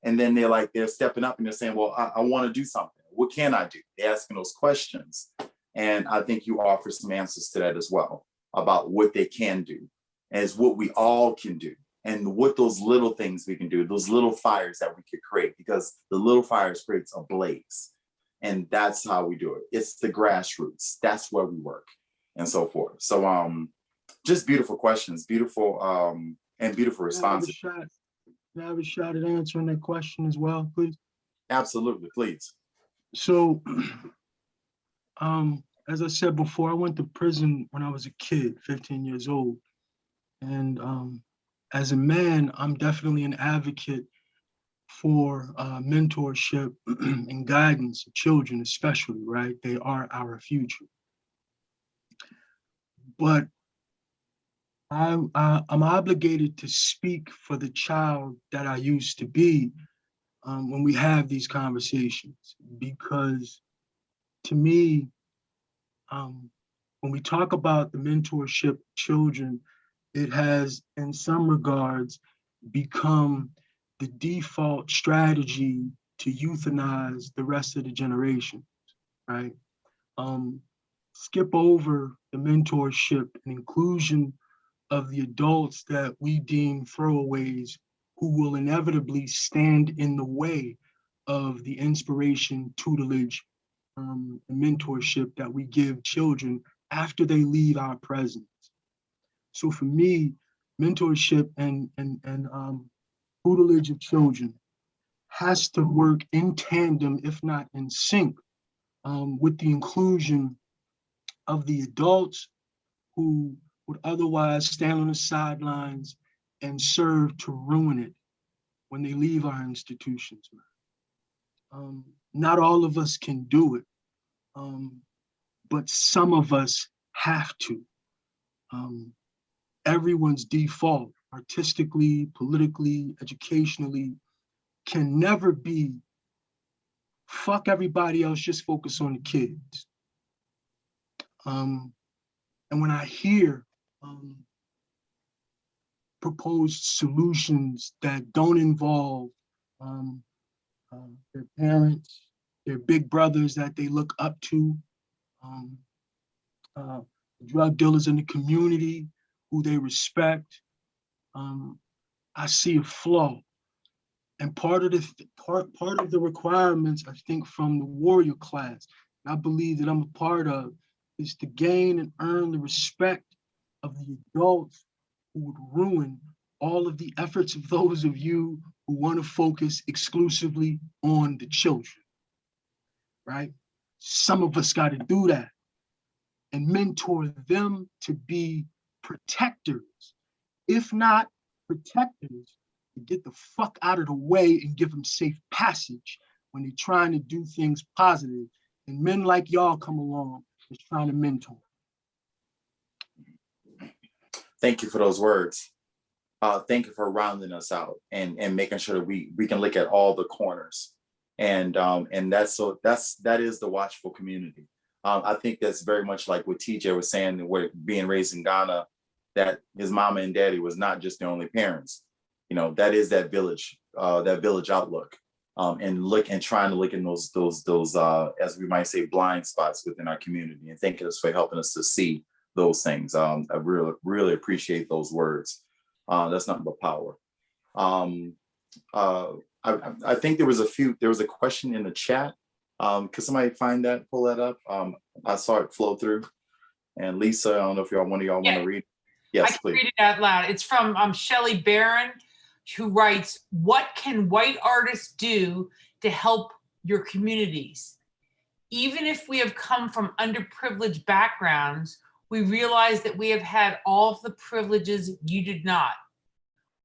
and then they're stepping up and they're saying, well, I want to do something. What can I do? They're asking those questions. And I think you offer some answers to that as well about what they can do, as what we all can do, and what those little things we can do, those little fires that we could create, because the little fires creates a blaze. And that's how we do it. It's the grassroots. That's where we work and so forth. So just beautiful questions, beautiful and beautiful responses. Can I have a shot at answering that question as well, please? Absolutely, please. So, as I said before, I went to prison when I was a kid, 15 years old. And as a man, I'm definitely an advocate for mentorship and guidance of children, especially, right? They are our future. But I'm obligated to speak for the child that I used to be when we have these conversations, because to me, when we talk about the mentorship children, it has, in some regards, become the default strategy to euthanize the rest of the generation, right? Skip over the mentorship and inclusion of the adults that we deem throwaways, who will inevitably stand in the way of the inspiration, tutelage, and mentorship that we give children after they leave our presence. So for me, mentorship and tutelage of children has to work in tandem, if not in sync, with the inclusion of the adults who would otherwise stand on the sidelines and serve to ruin it when they leave our institutions. Not all of us can do it, but some of us have to. Everyone's default, artistically, politically, educationally, can never be fuck everybody else, just focus on the kids. And when I hear proposed solutions that don't involve their parents, their big brothers that they look up to, drug dealers in the community who they respect, I see a flaw. And part of the requirements, I think, from the warrior class, I believe that I'm a part of, is to gain and earn the respect of the adults who would ruin all of the efforts of those of you who want to focus exclusively on the children, right? Some of us got to do that and mentor them to be protectors, if not protectors, to get the fuck out of the way and give them safe passage when they're trying to do things positive. And men like y'all come along is trying to mentor. Thank you for those words. Thank you for rounding us out and making sure that we can look at all the corners. And that is the watchful community. I think that's very much like what Tijay was saying, where being raised in Ghana, that his mama and daddy was not just their only parents. You know, that is that village outlook. And trying to look in those as we might say, blind spots within our community, and thank us for helping us to see those things. I really appreciate those words. That's nothing but power. I think there was a question in the chat. Could somebody find that, pull that up? I saw it flow through. And Lisa, I don't know if one of y'all want to read. Yes, I can please. read it out loud. It's from Shelley Barron, who writes, "What can white artists do to help your communities? Even if we have come from underprivileged backgrounds, we realize that we have had all of the privileges you did not.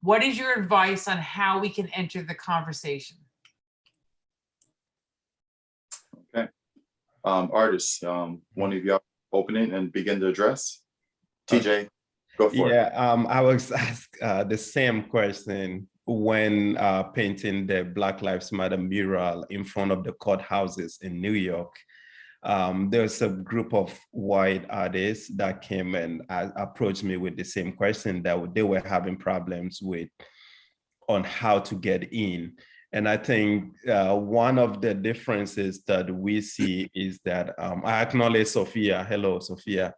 What is your advice on how we can enter the conversation?" Okay. Artists, one of y'all open it and begin to address. Tijay, go for it. Yeah, I was asked the same question when painting the Black Lives Matter mural in front of the courthouses in New York. There's a group of white artists that came and approached me with the same question that they were having problems with on how to get in. And I think one of the differences that we see is that, I acknowledge Sophia, hello, Sophia,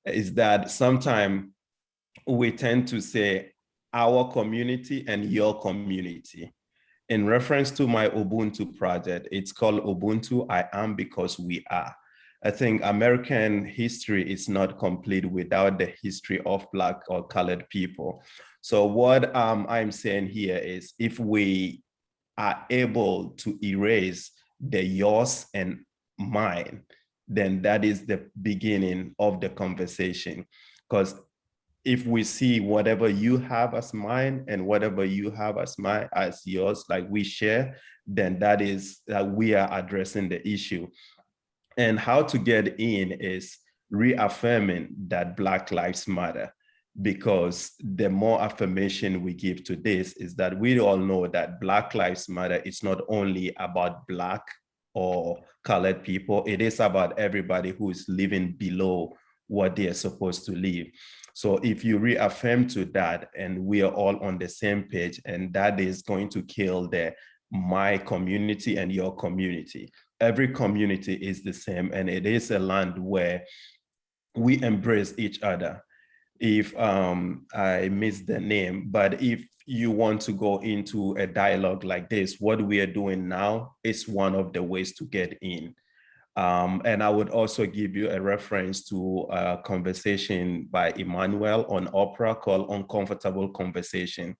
is that sometimes we tend to say our community and your community. In reference to my Ubuntu project, it's called Ubuntu, I Am Because We Are. I think American history is not complete without the history of Black or colored people. So what I'm saying here is, if we are able to erase the yours and mine, then that is the beginning of the conversation. Because if we see whatever you have as mine and whatever you have as mine as yours, like we share, then that is that we are addressing the issue. And how to get in is reaffirming that Black Lives Matter, because the more affirmation we give to this is that we all know that Black Lives Matter is not only about Black or colored people, it is about everybody who is living below what they are supposed to live. So if you reaffirm to that and we are all on the same page, and that is going to kill my community and your community. Every community is the same, and it is a land where we embrace each other. If I missed the name, but if you want to go into a dialogue like this, what we are doing now is one of the ways to get in. And I would also give you a reference to a conversation by Emmanuel on Oprah called Uncomfortable Conversation.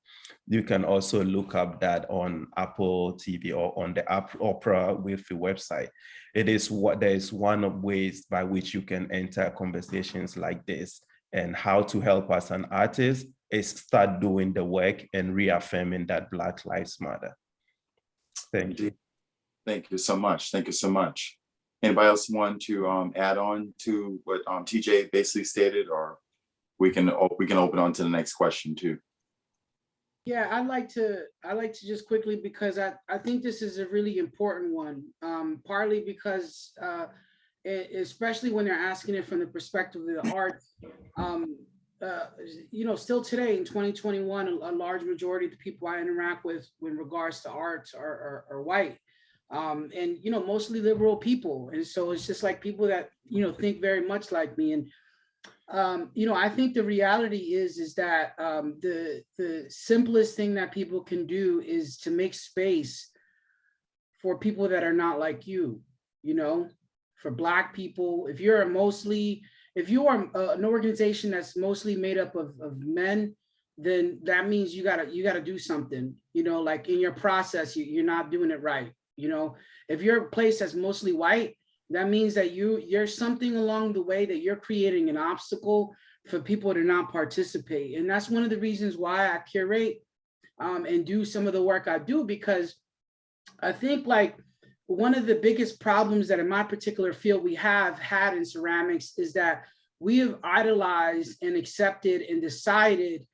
You can also look up that on Apple TV or on the Oprah Winfrey website. There is one of ways by which you can enter conversations like this, and how to help as an artist is start doing the work and reaffirming that Black Lives Matter. Thank you. Thank you so much. Thank you so much. Anybody else want to add on to what Tijay basically stated, or we can open on to the next question too? Yeah, I'd like to just quickly, because I think this is a really important one, partly because especially when they're asking it from the perspective of the arts. Still today in 2021, a large majority of the people I interact with in regards to arts are white. And mostly liberal people, and so it's just like people that think very much like me. And I think the reality is that the simplest thing that people can do is to make space for people that are not like you. For Black people, if you are an organization that's mostly made up of men, then that means you gotta do something. Like in your process, you're not doing it right. If you're a place that's mostly white, that means that you're something along the way that you're creating an obstacle for people to not participate. And that's one of the reasons why I curate and do some of the work I do, because I think like one of the biggest problems that in my particular field we have had in ceramics is that we have idolized and accepted and decided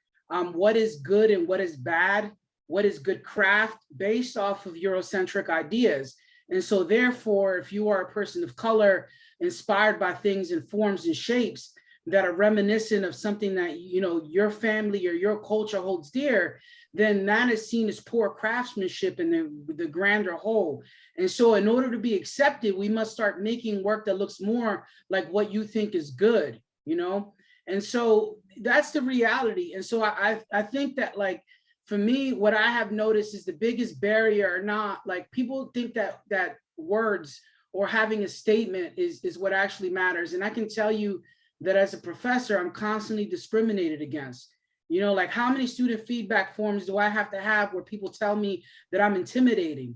what is good and what is bad, what is good craft, based off of Eurocentric ideas. And so therefore, if you are a person of color inspired by things in forms and shapes that are reminiscent of something that your family or your culture holds dear, then that is seen as poor craftsmanship in the grander whole. And so in order to be accepted, we must start making work that looks more like what you think is good, And so that's the reality. And so I think that, like, for me, what I have noticed is the biggest barrier, not like people think that words or having a statement is what actually matters. And I can tell you that as a professor, I'm constantly discriminated against. Like how many student feedback forms do I have to have where people tell me that I'm intimidating?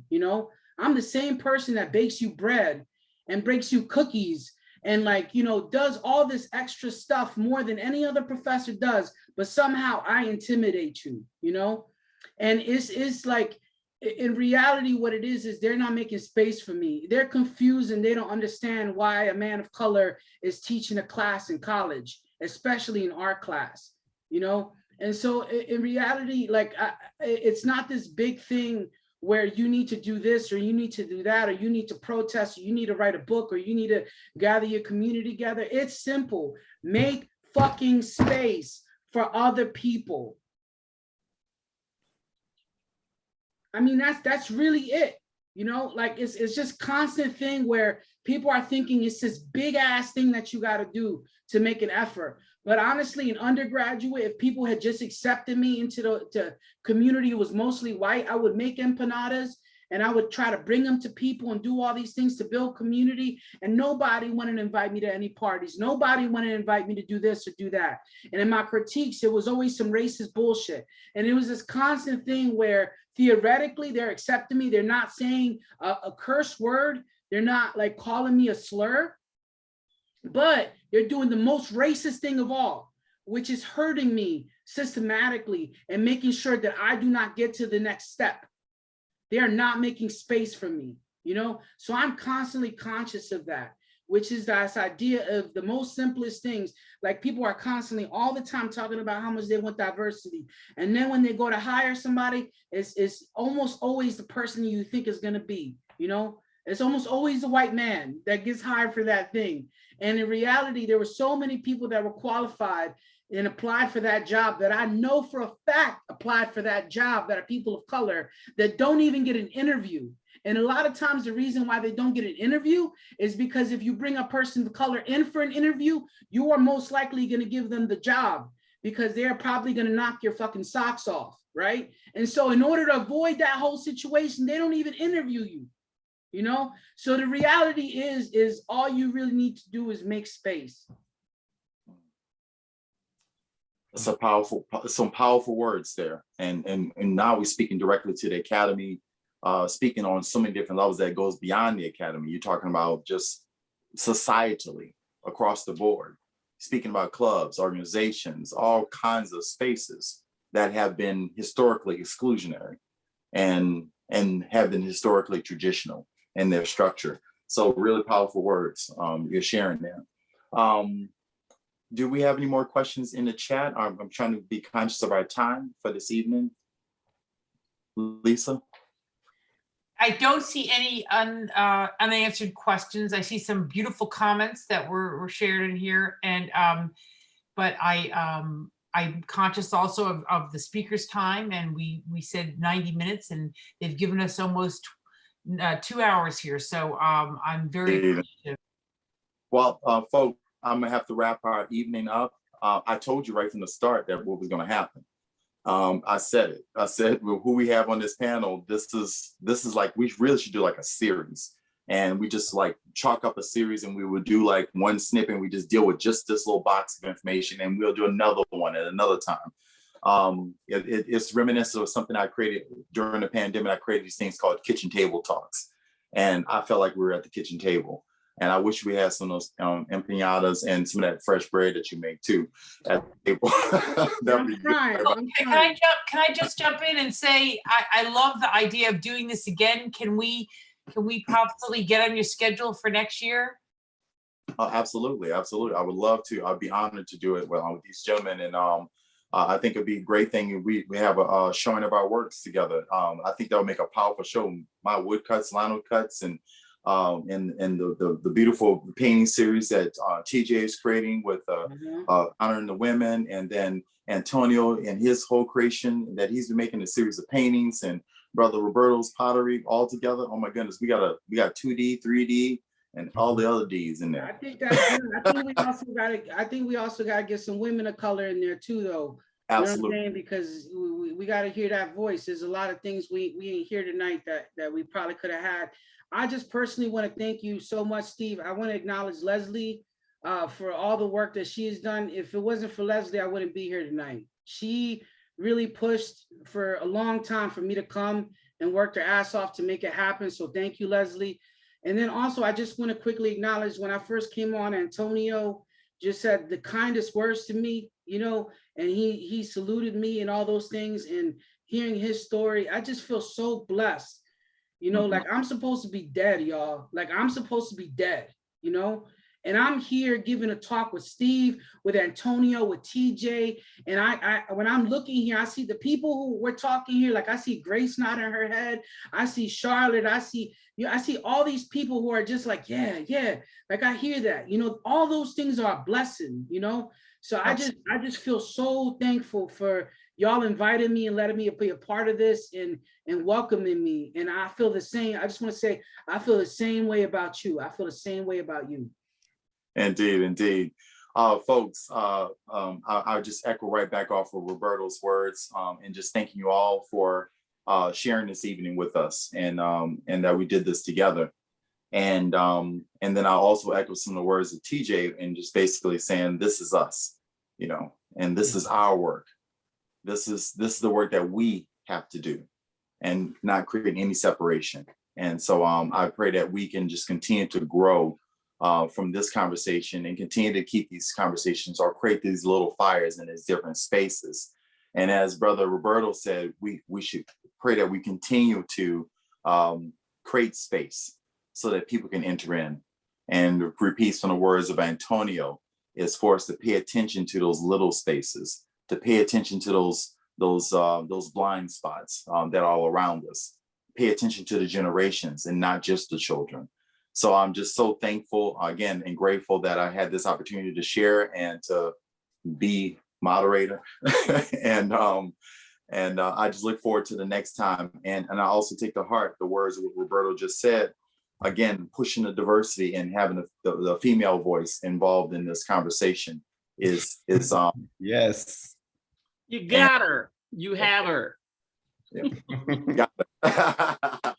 I'm the same person that bakes you bread and bakes you cookies and does all this extra stuff more than any other professor does, but somehow I intimidate you, And it's like, in reality, what it is they're not making space for me. They're confused and they don't understand why a man of color is teaching a class in college, especially in art class, And so in reality, it's not this big thing where you need to do this or you need to do that, or you need to protest, or you need to write a book, or you need to gather your community together. It's simple. Make fucking space for other people. I mean, that's really it. It's just constant thing where people are thinking it's this big ass thing that you got to do to make an effort. But honestly, in undergraduate, if people had just accepted me into the community, it was mostly white, I would make empanadas and I would try to bring them to people and do all these things to build community. And nobody wanted to invite me to any parties. Nobody wanted to invite me to do this or do that. And in my critiques, it was always some racist bullshit. And it was this constant thing where theoretically they're accepting me. They're not saying a curse word. They're not like calling me a slur. But they're doing the most racist thing of all, which is hurting me systematically and making sure that I do not get to the next step. They are not making space for me, you know? So I'm constantly conscious of that, which is this idea of the most simplest things. Like people are constantly all the time talking about how much they want diversity. And then when they go to hire somebody, it's almost always the person you think is gonna be, you know? It's almost always the white man that gets hired for that thing. And in reality, there were so many people that were qualified and applied for that job that I know for a fact applied for that job that are people of color that don't even get an interview. And a lot of times the reason why they don't get an interview is because if you bring a person of color in for an interview, you are most likely going to give them the job because they're probably going to knock your fucking socks off, right? And so in order to avoid that whole situation, they don't even interview you, you know? So the reality is all you really need to do is make space. It's some powerful words there. And now we're speaking directly to the academy, speaking on so many different levels that goes beyond the academy. You're talking about just societally across the board, speaking about clubs, organizations, all kinds of spaces that have been historically exclusionary and have been historically traditional in their structure. So really powerful words you're sharing there. Do we have any more questions in the chat? I'm trying to be conscious of our time for this evening. Lisa? I don't see any unanswered questions. I see some beautiful comments that were shared in here, and but I'm conscious also of the speaker's time, and we said 90 minutes, and they've given us almost 2 hours here. So I'm very appreciative. Well, folks, I'm gonna have to wrap our evening up. I told you right from the start that what was gonna happen. I said it. I said, well, who we have on this panel, this is like, we really should do like a series. And we just like chalk up a series and we would do like one snippet and we just deal with just this little box of information, and we'll do another one at another time. It's reminiscent of something I created during the pandemic. I created these things called kitchen table talks. And I felt like we were at the kitchen table. And I wish we had some of those empanadas and some of that fresh bread that you make too at the table. That'd be good. Can I just jump in and say I love the idea of doing this again. Can we possibly get on your schedule for next year? Absolutely, absolutely. I would love to. I'd be honored to do it with these gentlemen. And I think it'd be a great thing. We have a showing of our works together. I think that would make a powerful show. My woodcuts, lino cuts, and the beautiful painting series that Tijay is creating with honoring the women, and then Antonio and his whole creation that he's been making a series of paintings, and brother Roberto's pottery all together. Oh my goodness, we got 2D, 3D, and all the other D's in there. I think that's good. I think we also gotta get some women of color in there too, though. Absolutely. You know what I'm saying? Because we gotta hear that voice. There's a lot of things we ain't hear tonight that we probably could have had. I just personally want to thank you so much, Steve. I want to acknowledge Leslie for all the work that she has done. If it wasn't for Leslie, I wouldn't be here tonight. She really pushed for a long time for me to come and work her ass off to make it happen. So thank you, Leslie. And then also, I just want to quickly acknowledge when I first came on, Antonio just said the kindest words to me, you know, and he saluted me and all those things. And hearing his story, I just feel so blessed. You know, like I'm supposed to be dead, y'all. Like I'm supposed to be dead, you know? And I'm here giving a talk with Steve, with Antonio, with Tijay. And I when I'm looking here, I see the people who we're talking here. Like I see Grace nodding her head. I see Charlotte. I see all these people who are just like, yeah. Like I hear that, you know, all those things are a blessing, you know? So I just feel so thankful for y'all inviting me and letting me be a part of this and welcoming me. And I feel the same. I just want to say, I feel the same way about you. I feel the same way about you. Indeed. Folks, I'll just echo right back off of Roberto's words, and just thanking you all for sharing this evening with us, and that we did this together. And then I'll also echo some of the words of Tijay, and just basically saying, this is us, you know, and this is our work. This is the work that we have to do, and not create any separation. And so I pray that we can just continue to grow from this conversation and continue to keep these conversations or create these little fires in these different spaces. And as Brother Roberto said, we should pray that we continue to create space so that people can enter in. And repeats from the words of Antonio is for us to pay attention to those little spaces, to pay attention to those blind spots that are all around us. Pay attention to the generations and not just the children. So I'm just so thankful again and grateful that I had this opportunity to share and to be moderator. and I just look forward to the next time. And I also take to heart the words of what Roberto just said. Again, pushing the diversity and having the female voice involved in this conversation is Yes. You got her. You have her. Got it.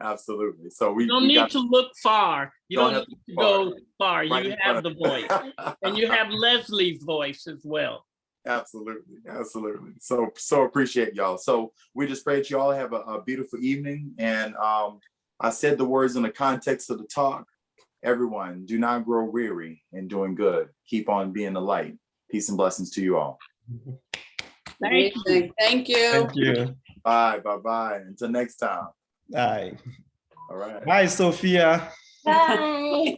Absolutely. So we don't need to look far. You don't need to go far. Right You have the voice. And you have Leslie's voice as well. Absolutely. Absolutely. So appreciate y'all. So we just pray that you all have a beautiful evening. And I said the words in the context of the talk. Everyone, do not grow weary in doing good. Keep on being the light. Peace and blessings to you all. Thank you. Thank you. Thank you. Bye. Bye. Until next time. Bye. All right. Bye, Sophia. Bye.